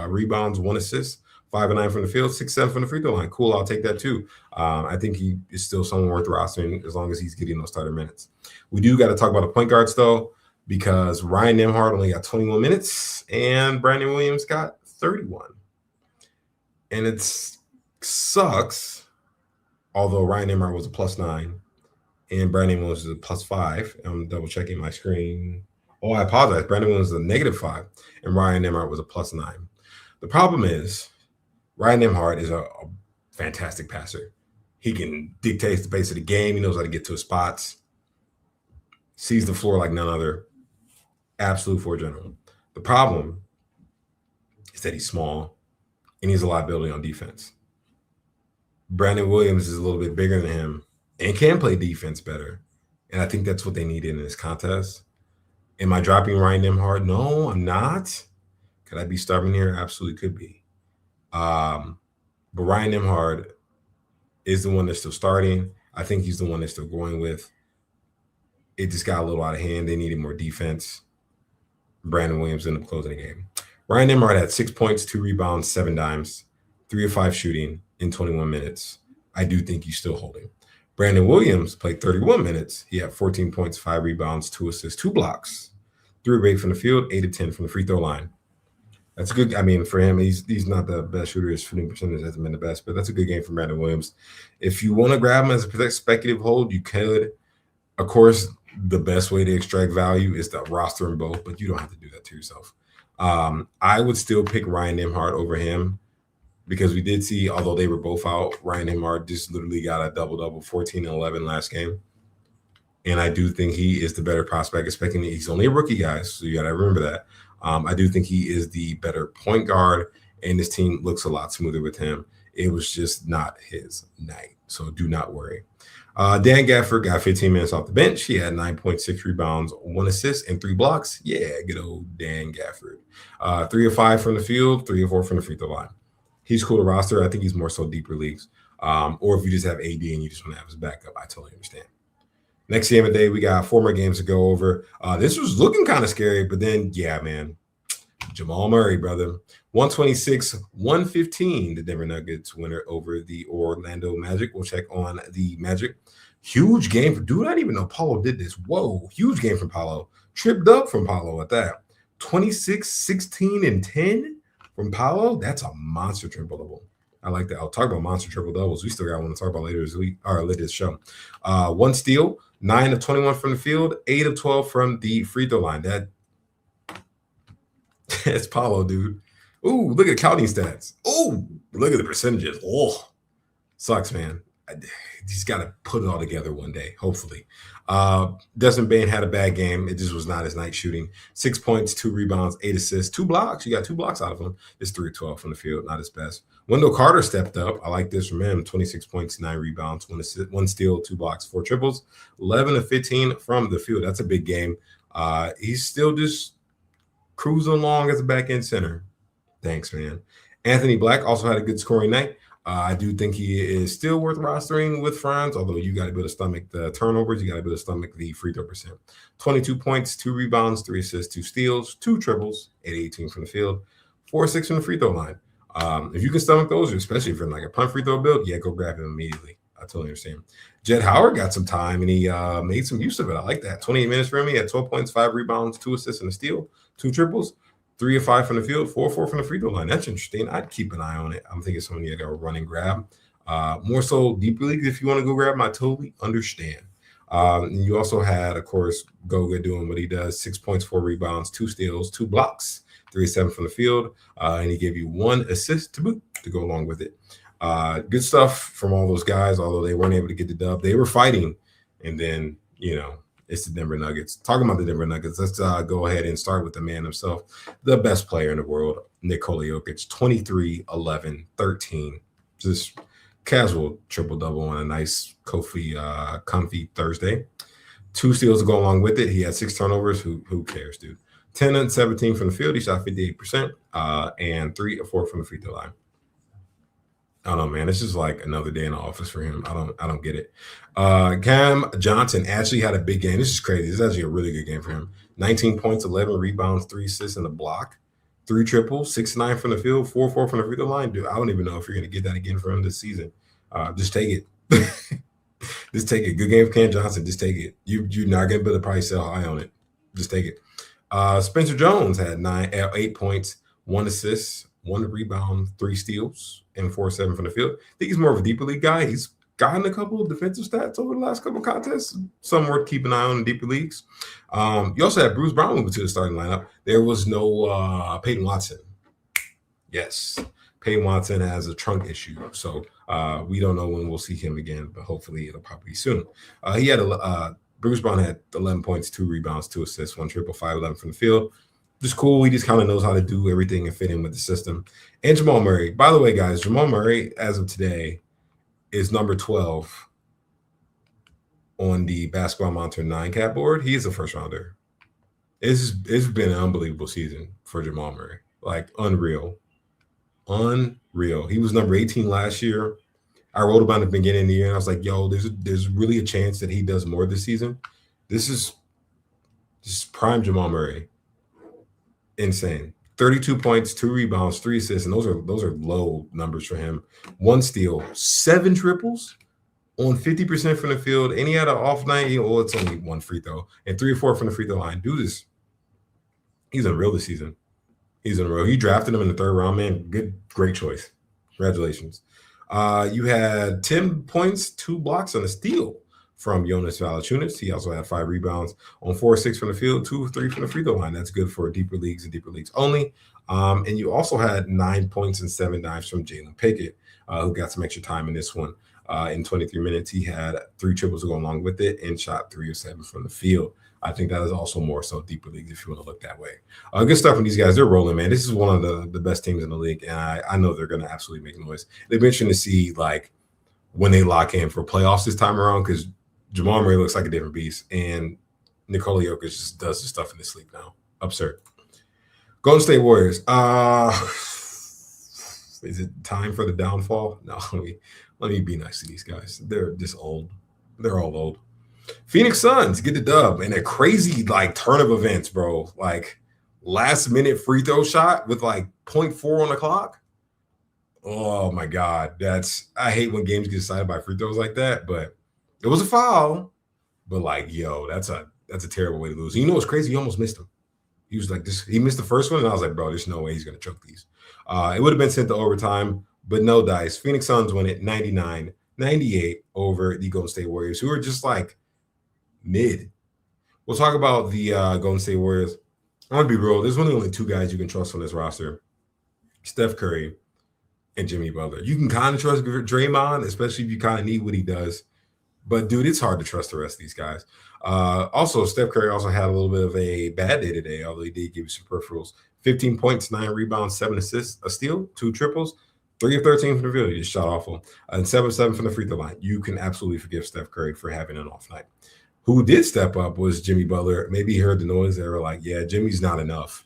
rebounds, 1 assist, 5 of 9 from the field, 6-7 from the free throw line. Cool. I'll take that too. I think he is still someone worth rostering as long as he's getting those starter minutes. We do got to talk about the point guards though, because Ryan Nembhard only got 21 minutes and Brandon Williams got 31. And it sucks, although Ryan Nembhard was a +9. And Brandon Williams is a +5. I'm double checking my screen. Oh, I apologize. Brandon Williams is a -5, and Ryan Nembhard was a +9. The problem is Ryan Nembhard is a fantastic passer. He can dictate the pace of the game. He knows how to get to his spots. Sees the floor like none other. Absolute floor general. The problem is that he's small, and he's a liability on defense. Brandon Williams is a little bit bigger than him and can play defense better. And I think that's what they needed in this contest. Am I dropping Ryan Nembhard? No, I'm not. Could I be stubborn here? Absolutely could be. But Ryan Nembhard is the one that's still starting. I think he's the one they're still going with. It just got a little out of hand. They needed more defense. Brandon Williams ended up closing the game. Ryan Nembhard had 6 points, 2 rebounds, 7 dimes, 3 of 5 shooting in 21 minutes. I do think he's still holding. Brandon Williams played 31 minutes. He had 14 points, 5 rebounds, 2 assists, 2 blocks, 3 of 8 from the field, 8 of 10 from the free throw line. That's good. I mean, for him, he's not the best shooter. His shooting percentage hasn't been the best, but that's a good game from Brandon Williams. If you want to grab him as a speculative hold, you could. Of course, the best way to extract value is to roster them both, but you don't have to do that to yourself. I would still pick Ryan Nembhard over him, because we did see, although they were both out, Ryan Nembhard just literally got a double-double, 14 and 11 last game. And I do think he is the better prospect, expecting he's only a rookie, guys, so you got to remember that. I do think he is the better point guard, and this team looks a lot smoother with him. It was just not his night, so do not worry. Dan Gafford got 15 minutes off the bench. He had 9.6 rebounds, 1 assist, and 3 blocks. Yeah, good old Dan Gafford. 3 of 5 from the field, 3 of 4 from the free throw line. He's cool to roster. I think he's more so deeper leagues. Or if you just have AD and you just want to have his backup, I totally understand. Next game of the day, we got 4 more games to go over. This was looking kind of scary, but then, yeah, man. Jamal Murray, brother. 126-115, the Denver Nuggets winner over the Orlando Magic. We'll check on the Magic. Huge game for, dude, I didn't even know Paulo did this. Whoa, huge game from Paulo. Tripped up from Paulo at that. 26, 16, and 10 from Paulo. That's a monster triple-double. I like that. I'll talk about monster triple-doubles. We still got one to talk about later this week, or later this show. 1 steal, 9 of 21 from the field, 8 of 12 from the free throw line. That's Paulo, dude. Ooh, look at counting stats. Oh, look at the percentages. Oh, sucks, man. he's got to put it all together one day, hopefully. Desmond Bane had a bad game. It just was not his night shooting. 6 points, 2 rebounds, 8 assists, 2 blocks. You got 2 blocks out of him. It's 3-12 from the field, not his best. Wendell Carter stepped up. I like this from him. 26 points, 9 rebounds, 1 assist, 1 steal, 2 blocks, 4 triples, 11 of 15 from the field. That's a big game. He's still just cruising along as a back-end center. Thanks, man. Anthony Black also had a good scoring night. I do think he is still worth rostering with Franz, although you got to be able to stomach the turnovers. You got to be able to stomach the free throw percent. 22 points, 2 rebounds, 3 assists, 2 steals, 2 triples, 8-18 from the field, 4-6 from the free throw line. If you can stomach those, especially if you're in like a punt free throw build, yeah, go grab him immediately. I totally understand. Jed Howard got some time, and he made some use of it. I like that. 28 minutes for him. He had 12 points, 5 rebounds, 2 assists, and a steal, 2 triples. 3 of 5 from the field, 4-4 from the free throw line. That's interesting. I'd keep an eye on it. I'm thinking someone need to run and grab. More so deeper leagues, if you want to go grab him, I totally understand. And you also had, of course, Goga doing what he does: 6 points, 4 rebounds, 2 steals, 2 blocks, 3-7 from the field, and he gave you 1 assist to boot to go along with it. Good stuff from all those guys. Although they weren't able to get the dub, they were fighting, and then it's the Denver Nuggets. Talking about the Denver Nuggets, let's go ahead and start with the man himself, the best player in the world, Nikola Jokic. 23, 11, 13. Just casual triple-double on a nice, comfy Thursday. 2 steals to go along with it. He had 6 turnovers. Who cares, dude? 10 and 17 from the field. He shot 58%, and 3 of 4 from the free throw line. I don't know, man. It's just like another day in the office for him. I don't get it. Cam Johnson actually had a big game. This is crazy. This is actually a really good game for him. 19 points, 11 rebounds, 3 assists, and a block. 3 triples, 6-9 from the field, 4-4 from the free throw line. Dude, I don't even know if you're going to get that again from him this season. Just take it. Just take it. Good game for Cam Johnson. Just take it. You're not going to be able to probably sell high on it. Just take it. Spencer Jones had 8 points, 1 assist, 1 rebound, 3 steals, and 4-7 from the field. I think he's more of a deeper league guy. He's gotten a couple of defensive stats over the last couple of contests. Some worth keeping an eye on in deeper leagues. You also had Bruce Brown moving to the starting lineup. There was no Peyton Watson. Yes, Peyton Watson has a trunk issue, so we don't know when we'll see him again, but hopefully it'll probably be soon. Bruce Brown had 11 points, 2 rebounds, 2 assists, 1 triple, 5-11 from the field. Just cool. He just kind of knows how to do everything and fit in with the system. And Jamal Murray. By the way, guys, Jamal Murray, as of today, is number 12 on the Basketball Monitor 9-cap board. He is a first-rounder. It's been an unbelievable season for Jamal Murray. Like, unreal. Unreal. He was number 18 last year. I wrote about it at the beginning of the year, and I was like, yo, there's really a chance that he does more this season. This is prime Jamal Murray. Insane. 32 points, 2 rebounds, 3 assists, and those are low numbers for him. 1 steal, 7 triples on 50% from the field, and he had an off night. It's only 1 free throw, and 3 or 4 from the free throw line. Dude, he's unreal this season. He's unreal. You drafted him in the 3rd round, man. Great choice. Congratulations. You had 10 points, 2 blocks, and a steal from Jonas Valanciunas. He also had 5 rebounds on 4-6 from the field, 2 of 3 from the free throw line. That's good for deeper leagues and deeper leagues only. And you also had 9 points and 7 dimes from Jalen Pickett, who got some extra time in this one. In 23 minutes, he had 3 triples to go along with it and shot 3 of 7 from the field. I think that is also more so deeper leagues if you want to look that way. Good stuff from these guys. They're rolling, man. This is one of the best teams in the league, and I know they're going to absolutely make noise. They've been interesting to see like when they lock in for playoffs this time around, because Jamal Murray looks like a different beast, and Nikola Jokic just does the stuff in his sleep now. Absurd. Golden State Warriors. Is it time for the downfall? No, let me be nice to these guys. They're just old. They're all old. Phoenix Suns get the dub in a crazy like turn of events, bro. Like last minute free throw shot with like 0.4 on the clock. Oh my God. I hate when games get decided by free throws like that, but it was a foul. But like, yo, that's a terrible way to lose. You know what's crazy? He almost missed him. He was like this. He missed the first one, and I was like, bro, there's no way he's gonna choke these. It would have been sent to overtime, but no dice. Phoenix Suns win it 99-98 over the Golden State Warriors, who are just like mid. We'll talk about the Golden State Warriors. I'm gonna be real. There's only 2 guys you can trust on this roster: Steph Curry and Jimmy Butler. You can kind of trust Draymond, especially if you kind of need what he does. But dude, it's hard to trust the rest of these guys. Also, Steph Curry also had a little bit of a bad day today, although he did give you some peripherals. 15 points, 9 rebounds, 7 assists, a steal, 2 triples, 3 of 13 from the field. He just shot awful. And 7-7 from the free throw line. You can absolutely forgive Steph Curry for having an off night. Who did step up was Jimmy Butler. Maybe he heard the noise. They were like, yeah, Jimmy's not enough.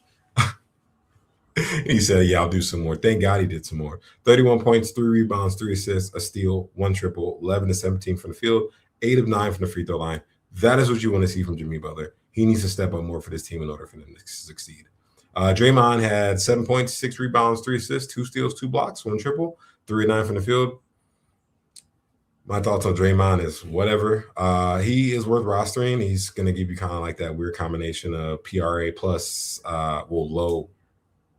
He said, yeah, I'll do some more. Thank God he did some more. 31 points, 3 rebounds, 3 assists, a steal, 1 triple, 11 to 17 from the field, 8 of 9 from the free throw line. That is what you want to see from Jimmy Butler. He needs to step up more for this team in order for them to succeed. Draymond had 7 points, 6 rebounds, 3 assists, 2 steals, 2 blocks, 1 triple, 3 of 9 from the field. My thoughts on Draymond is whatever. He is worth rostering. He's going to give you kind of like that weird combination of PRA plus, low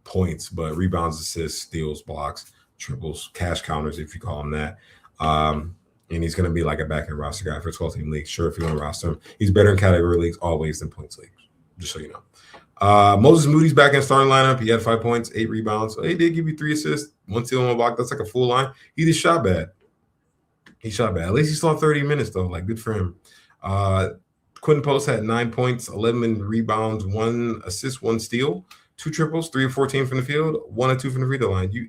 points, but rebounds, assists, steals, blocks, triples, cash counters, if you call him that. And he's going to be like a back-end roster guy for 12-team leagues. Sure, if you want to roster him. He's better in category leagues always than points leagues, just so you know. Moses Moody's back in starting lineup. He had 5 points, 8 rebounds. So he did give you 3 assists, 1 steal, 1 block. That's like a full line. He just shot bad. He shot bad. At least he saw 30 minutes, though. Like, good for him. Quentin Post had 9 points, 11 rebounds, 1 assist, 1 steal, 2 triples, 3 of 14 from the field, 1 or 2 from the free throw line. You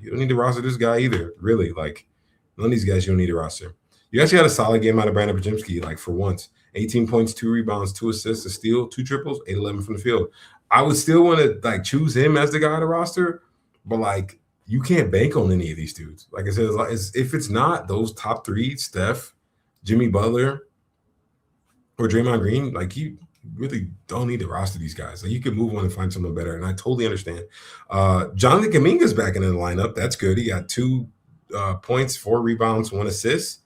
don't need to roster this guy either, really. Like, none of these guys you don't need to roster. You actually had a solid game out of Brandon Podziemski, like, for once. 18 points, 2 rebounds, 2 assists, a steal, 2 triples, 8-11 from the field. I would still want to, like, choose him as the guy to roster, but, like, you can't bank on any of these dudes. Like I said, if it's not those top 3, Steph, Jimmy Butler, or Draymond Green, like, you really don't need to roster these guys. Like, you can move on and find someone better, and I totally understand. Jonathan Kuminga's back in the lineup. That's good. He got 2 points, 4 rebounds, 1 assist,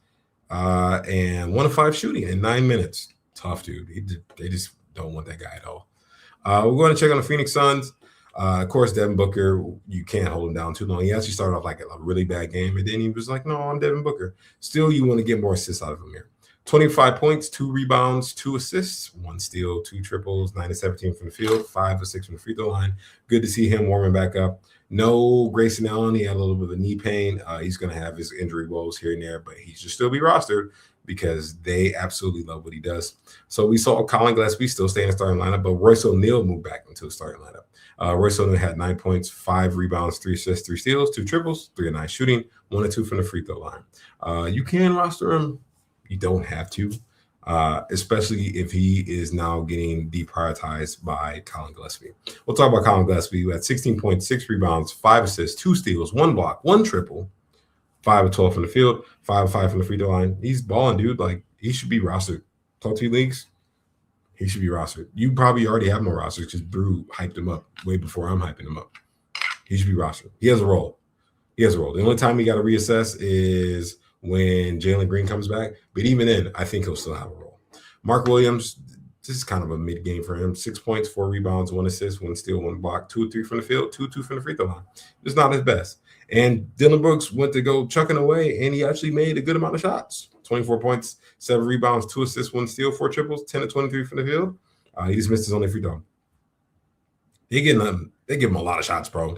and 1 of 5 shooting in 9 minutes. Tough, dude. They just don't want that guy at all. We're going to check on the Phoenix Suns. Of course, Devin Booker, you can't hold him down too long. He actually started off like a really bad game, and then he was like, no, I'm Devin Booker. Still, you want to get more assists out of him here. 25 points, 2 rebounds, 2 assists, 1 steal, 2 triples, 9 to 17 from the field, 5 or 6 from the free throw line. Good to see him warming back up. No Grayson Allen. He had a little bit of knee pain. He's going to have his injury woes here and there, but he should still be rostered because they absolutely love what he does. So we saw Colin Gillespie still stay in the starting lineup, but Royce O'Neal moved back into the starting lineup. Royce O'Neal had 9 points, 5 rebounds, 3 assists, 3 steals, 2 triples, 3 of 9 shooting, 1 or 2 from the free throw line. You can roster him. You don't have to, especially if he is now getting deprioritized by Colin Gillespie. We'll talk about Colin Gillespie, who had 16 points, 6 rebounds, 5 assists, 2 steals, 1 block, 1 triple, 5 of 12 from the field, 5 of 5 from the free throw line. He's balling, dude. Like, he should be rostered. 12 leagues, he should be rostered. You probably already have him on rosters because Brew hyped him up way before I'm hyping him up. He should be rostered. He has a role. The only time he got to reassess is when Jalen Green comes back. But even then, I think he'll still have a role. Mark Williams, this is kind of a mid-game for him. 6 points, 4 rebounds, 1 assist, 1 steal, 1 block, 2 or 3 from the field, 2 or 2 from the free throw line. It's not his best. And Dylan Brooks went to go chucking away, and he actually made a good amount of shots. 24 points, 7 rebounds, 2 assists, 1 steal, 4 triples, 10 to 23 from the field. He just missed his only free throw. They give him a lot of shots, bro.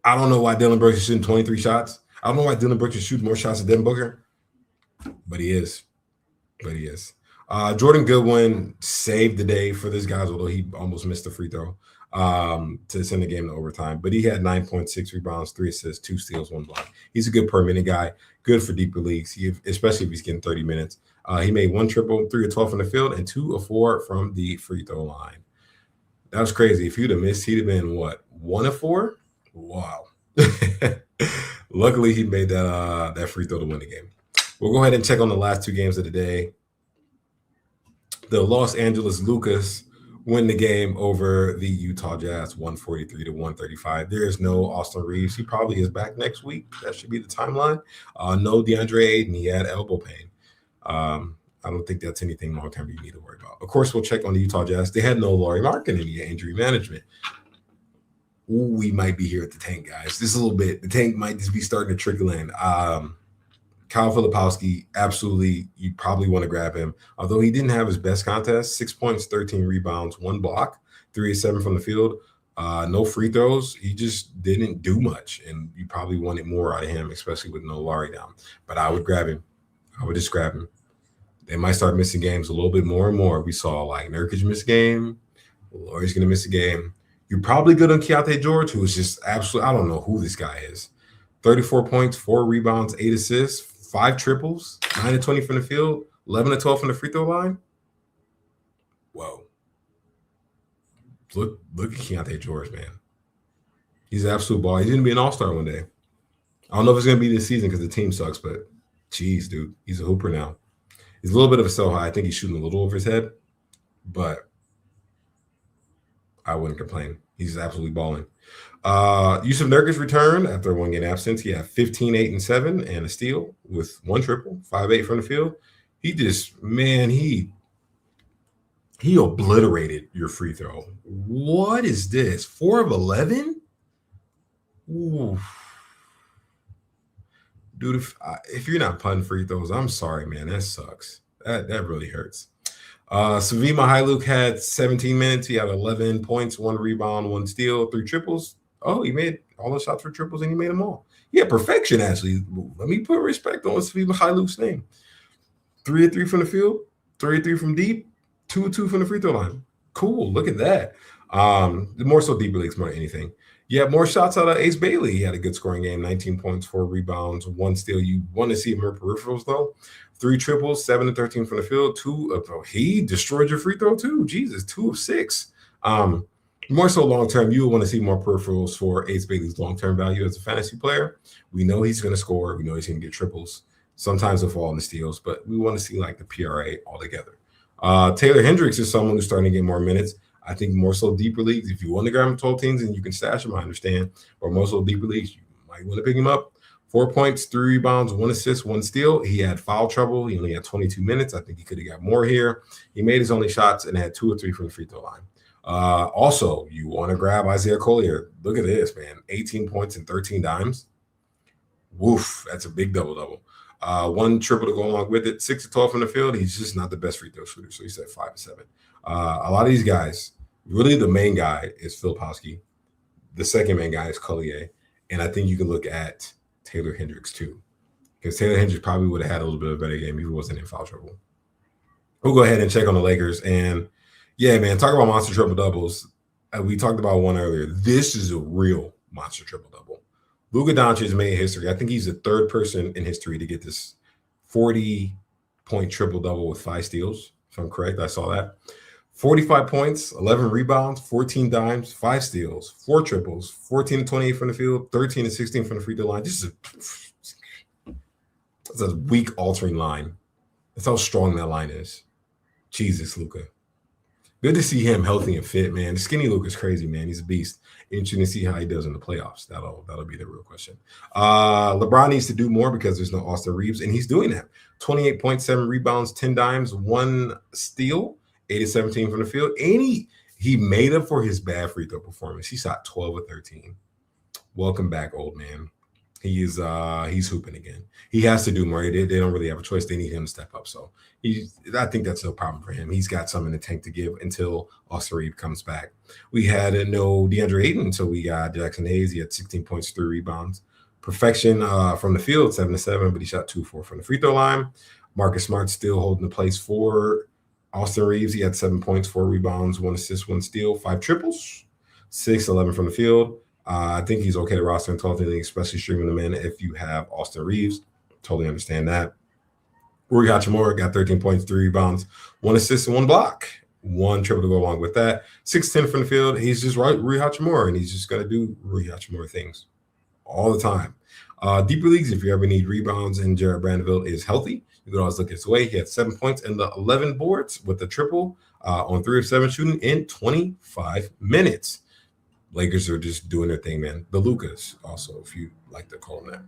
I don't know why Dylan Brooks is shooting 23 shots. I don't know why Dylan Brooks is shooting more shots than Devin Booker, but he is. Jordan Goodwin saved the day for this guy, although he almost missed the free throw to send the game to overtime. But he had 9.6 rebounds, 3 assists, 2 steals, 1 block. He's a good per-minute guy, good for deeper leagues, especially if he's getting 30 minutes. He made 1 triple, 3 of 12 from the field, and 2 of 4 from the free throw line. That was crazy. If he'd have missed, he'd have been, what, 1 of 4? Wow. Luckily, he made that free throw to win the game. We'll go ahead and check on the last 2 games of the day. The Los Angeles Lucas win the game over the Utah Jazz, 143-135. There is no Austin Reeves. He probably is back next week. That should be the timeline. No DeAndre Ayton. He had elbow pain. I don't think that's anything long-term you need to worry about. Of course, we'll check on the Utah Jazz. They had no Lauri Markkanen in injury management. Ooh, we might be here at the tank, guys. Just a little bit. The tank might just be starting to trickle in. Kyle Filipowski, absolutely, you probably want to grab him. Although he didn't have his best contest, 6 points, 13 rebounds, 1 block, 3 of 7 from the field. No free throws. He just didn't do much, and you probably wanted more out of him, especially with no Laurie down. But I would grab him. I would just grab him. They might start missing games a little bit more and more. We saw like Nurkic miss a game. Laurie's going to miss a game. You're probably good on Keontae George, who is just absolutely, I don't know who this guy is. 34 points, 4 rebounds, 8 assists, 5 triples, 9 to 20 from the field, 11 to 12 from the free throw line. Whoa. Look at Keontae George, man. He's an absolute ball. He's going to be an all-star one day. I don't know if it's going to be this season because the team sucks, but geez, dude, he's a hooper now. He's a little bit of a sell high. I think he's shooting a little over his head, but I wouldn't complain. He's absolutely balling. Yusuf Nurkic returned after a 1-game absence. He had 15, 8, and 7 and a steal with 1 triple, 5, 8 from the field. He just, man, he obliterated your free throw. What is this? 4 of 11? Ooh. Dude, if you're not punting free throws, I'm sorry, man. That sucks. That really hurts. Svi Mykhailiuk had 17 minutes. He had 11 points, 1 rebound, 1 steal, 3 triples. Oh, he made all the shots for triples, and he made them all. Yeah, perfection, actually. Let me put respect on Svi Mykhailiuk's name. 3 of 3 from the field, 3 of 3 from deep, 2 of 2 from the free throw line. Cool. Look at that. More so deeper leagues more than anything. Yeah, more shots out of Ace Bailey. He had a good scoring game, 19 points, 4 rebounds, 1 steal. You want to see more peripherals, though. 3 triples, 7 to 13 from the field. He destroyed your free throw, too. Jesus, 2 of 6. More so long-term, you would want to see more peripherals for Ace Bailey's long-term value as a fantasy player. We know he's going to score. We know he's going to get triples. Sometimes he'll fall in the steals, but we want to see, like, the PRA altogether. Taylor Hendricks is someone who's starting to get more minutes. I think more so deeper leagues. If you want to grab him 12 teams and you can stash him, I understand. But more so deeper leagues, you might want to pick him up. 4 points, 3 rebounds, 1 assist, 1 steal. He had foul trouble. He only had 22 minutes. I think he could have got more here. He made his only shots and had 2 or 3 from the free throw line. Also, you want to grab Isaiah Collier. Look at this, man. 18 points and 13 dimes. Woof. That's a big double-double. 1 triple to go along with it. 6 to 12 from the field. He's just not the best free throw shooter. So he said 5 to 7. A lot of these guys, really the main guy is Filipowski. The second main guy is Collier. And I think you can look at Taylor Hendricks too. Because Taylor Hendricks probably would have had a little bit of a better game if he wasn't in foul trouble. We'll go ahead and check on the Lakers. And yeah, man, talk about monster triple doubles. We talked about one earlier. This is a real monster triple double. Luka Doncic made history. I think he's the 3rd person in history to get this 40-point triple double with 5 steals. If I'm correct, I saw that. 45 points, 11 rebounds, 14 dimes, 5 steals, 4 triples, 14 to 28 from the field, 13 to 16 from the free throw line. This is a weak altering line. That's how strong that line is. Jesus, Luka. Good to see him healthy and fit, man. The skinny Luka's crazy, man. He's a beast. Interesting to see how he does in the playoffs. That'll be the real question. LeBron needs to do more because there's no Austin Reeves, and he's doing that. 28.7 rebounds, 10 dimes, 1 steal. 8 to 17 from the field. And he made up for his bad free throw performance. He shot 12 of 13. Welcome back, old man. He's hooping again. He has to do more. They don't really have a choice. They need him to step up. So I think that's no problem for him. He's got some in the tank to give until Austin Reeves comes back. We had no DeAndre Ayton until we got Jackson Hayes. He had 16 points, 3 rebounds. Perfection from the field, 7 to 7, but he shot 2-4 from the free throw line. Marcus Smart still holding the place for Austin Reeves. He had 7 points, 4 rebounds, 1 assist, 1 steal, 5 triples, 6, 11 from the field. I think he's okay to roster in 12th league, especially streaming them in if you have Austin Reeves. Totally understand that. Rui Hachimura got 13 points, 3 rebounds, 1 assist, and 1 block. 1 triple to go along with that. 6-10 from the field. He's just Rui Hachimura, and he's just going to do Rui Hachimura things all the time. Deeper leagues, if you ever need rebounds and Jared Brandeville is healthy, you can always look his way. He had 7 points and the 11 boards with the triple on 3 of 7 shooting in 25 minutes. Lakers are just doing their thing, man. The Lucas, also, if you like to call him that.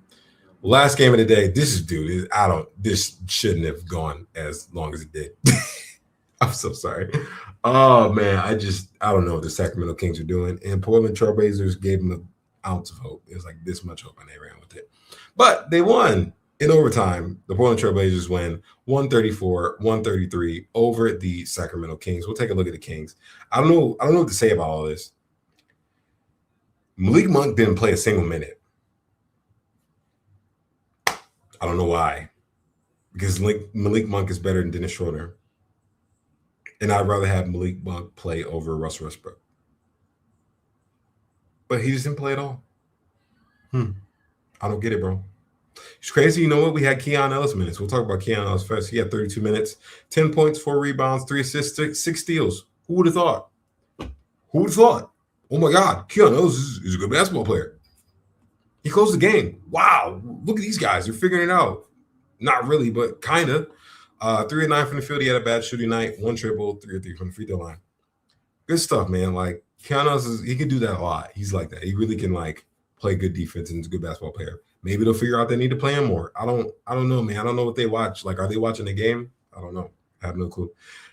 Last game of the day. This shouldn't have gone as long as it did. I'm so sorry. Oh man, I don't know what the Sacramento Kings are doing. And Portland Trailblazers gave them an ounce of hope. It was like this much hope, and they ran with it. But they won in overtime. The Portland Trailblazers win 134-133 over the Sacramento Kings. We'll take a look at the Kings. I don't know what to say about all this. Malik Monk didn't play a single minute. I don't know why. Because Malik Monk is better than Dennis Schroeder. And I'd rather have Malik Monk play over Russell Westbrook. But he just didn't play at all. I don't get it, bro. It's crazy. You know what? We had Keon Ellis minutes. We'll talk about Keon Ellis first. He had 32 minutes, 10 points, 4 rebounds, 3 assists, 6 steals. Who would have thought? Who would have thought? Oh, my God. Keon Ellis is a good basketball player. He closed the game. Wow. Look at these guys. They're figuring it out. Not really, but kind of. 3 of 9 from the field. He had a bad shooting night. 1 triple, 3 of 3 from the free throw line. Good stuff, man. Like, Keon Ellis, he can do that a lot. He's like that. He really can, like, play good defense and is a good basketball player. Maybe they'll figure out they need to play him more. I don't know, man. I don't know what they watch. Like, are they watching the game? I don't know. I have no clue.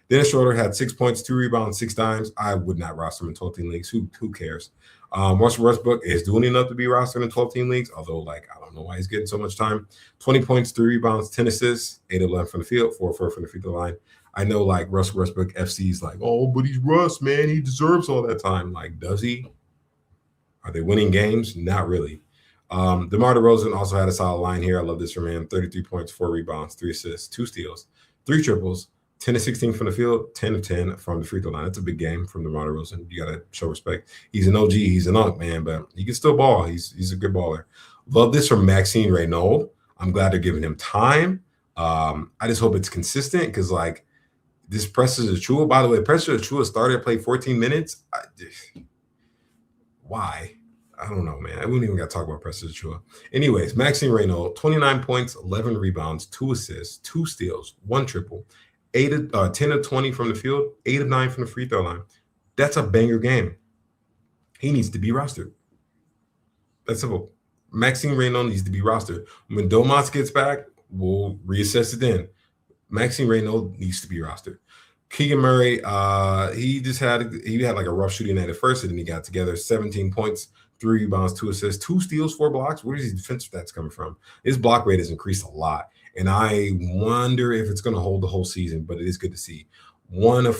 Dennis Schroeder had 6 points, 2 rebounds, 6 dimes. I would not roster him in 12-team leagues. Who cares? Russell Westbrook is doing enough to be rostered in 12-team leagues, although, like, I don't know why he's getting so much time. 20 points, 3 rebounds, 10 assists, 8 of 11 from the field, 4 of 4 from the free throw line. I know, like, Russell Westbrook FC's like, oh, but he's Russ, man. He deserves all that time. Like, does he? Are they winning games? Not really. DeMar DeRozan also had a solid line here. I love this from him. 33 points, 4 rebounds, 3 assists, 2 steals, 3 triples, 10 of 16 from the field, 10 of 10 from the free throw line. That's a big game from DeMar DeRozan. You got to show respect. He's an OG. He's an unk, man, but he can still ball. He's a good baller. Love this from Maxime Reynaud. I'm glad they're giving him time. I just hope it's consistent because, like, this Precious Achiuwa, by the way, Precious Achiuwa started to play 14 minutes. Why? I don't know, man. I wouldn't even got to talk about Precious Achiuwa. Anyways, Maxime Reynaud, 29 points, 11 rebounds, 2 assists, 2 steals, 1 triple, 10 of 20 from the field, 8 of 9 from the free throw line. That's a banger game. He needs to be rostered. That's simple. Maxime Reynaud needs to be rostered. When Domas gets back, we'll reassess it then. Maxime Reynaud needs to be rostered. Keegan Murray, he had like a rough shooting night at first, and then he got together. 17 points, 3 rebounds, 2 assists, 2 steals, 4 blocks. Where is his defensive stats coming from? His block rate has increased a lot, and I wonder if it's going to hold the whole season. But it is good to see. 1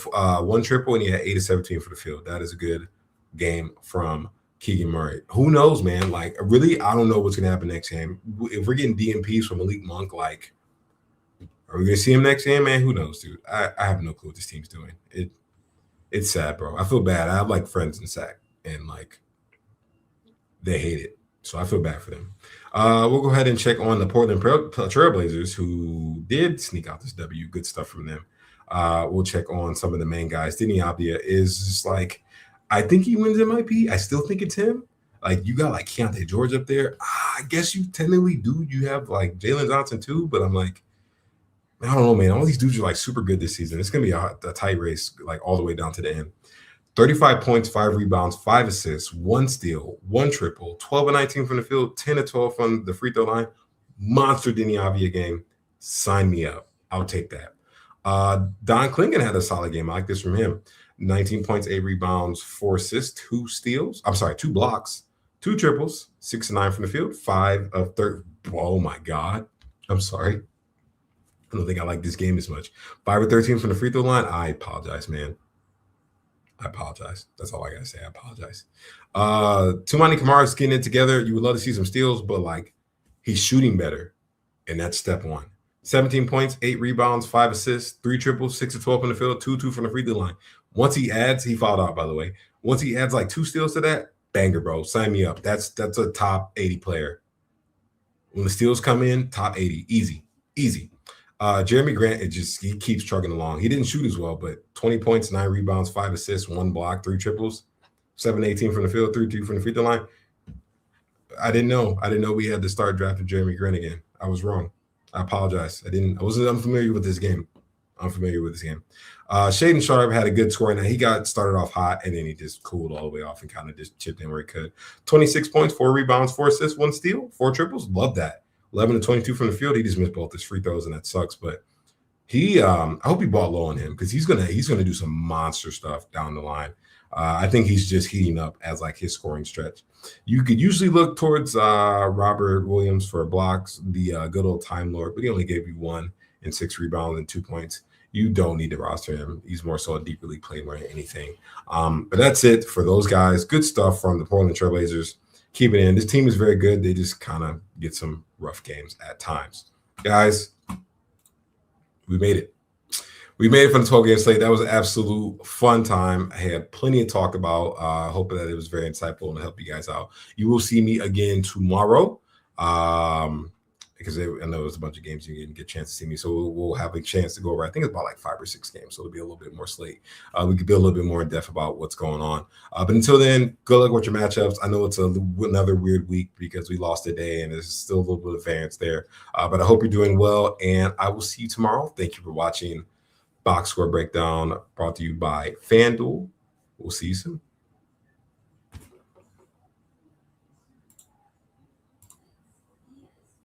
triple, and he had 8 of 17 for the field. That is a good game from Keegan Murray. Who knows, man? Like, really, I don't know what's going to happen next game. If we're getting DMPs from Malik Monk, like, are we going to see him next game, man? Who knows, dude? I have no clue what this team's doing. It's sad, bro. I feel bad. I have, like, friends in SAC, and, like, they hate it. So I feel bad for them. We'll go ahead and check on the Portland Trailblazers, who did sneak out this W. Good stuff from them. We'll check on some of the main guys. Deni Avdija is just like, I think he wins MIP. I still think it's him. Like, you got, like, Keontae George up there. I guess you technically do. You have, like, Jalen Johnson, too. But I'm like, I don't know, man. All these dudes are, like, super good this season. It's going to be a tight race, like, all the way down to the end. 35 points, 5 rebounds, 5 assists, 1 steal, 1 triple, 12 of 19 from the field, 10 of 12 from the free throw line. Monster Deni Avdija game. Sign me up. I'll take that. Don Clingan had a solid game. I like this from him. 19 points, 8 rebounds, 4 assists, 2 steals. 2 blocks, 2 triples, 6 of 9 from the field, 5 of 30. Oh, my God. I'm sorry. I don't think I like this game as much. 5 of 13 from the free throw line. I apologize, man. I apologize. That's all I got to say. I apologize. Toumani Camara's getting it together. You would love to see some steals, but, like, he's shooting better, and that's step 1. 17 points, 8 rebounds, 5 assists, 3 triples, 6 of 12 from the field, 2 from the free throw line. Once he adds, he fouled out, by the way. Once he adds, like, 2 steals to that, banger, bro. Sign me up. That's a top 80 player. When the steals come in, top 80. Easy. Jeremy Grant, he keeps trucking along. He didn't shoot as well, but 20 points, 9 rebounds, 5 assists, 1 block, 3 triples, 7-18 from the field, 3-2 from the free throw line. I didn't know we had to start drafting Jeremy Grant again. I was wrong. I apologize. I wasn't unfamiliar with this game. Shaedon Sharpe had a good score. Now he got started off hot, and then he just cooled all the way off and kind of just chipped in where he could. 26 points, 4 rebounds, 4 assists, 1 steal, 4 triples. Love that. 11 of 22 from the field. He just missed both his free throws, and that sucks. But I hope he bought low on him because he's gonna do some monster stuff down the line. I think he's just heating up as, like, his scoring stretch. You could usually look towards Robert Williams for blocks, the good old Time Lord, but he only gave you 1 and 6 rebounds and 2 points. you don't need to roster him. He's more so a deeper league play more than anything. But that's it for those guys. Good stuff from the Portland Trailblazers. Keep it in. This team is very good. They just kind of get some rough games at times. Guys, we made it. We made it for the 12-game slate. That was an absolute fun time. I had plenty to talk about. Hope that it was very insightful and help you guys out. You will see me again tomorrow because I know there's a bunch of games you didn't get a chance to see me. So we'll have a chance to go over, I think it's about like 5 or 6 games. So it'll be a little bit more slate. We could be a little bit more in depth about what's going on. But until then, good luck with your matchups. I know it's another weird week because we lost a day and there's still a little bit of variance there. But I hope you're doing well. And I will see you tomorrow. Thank you for watching Box Score Breakdown, brought to you by FanDuel. We'll see you soon.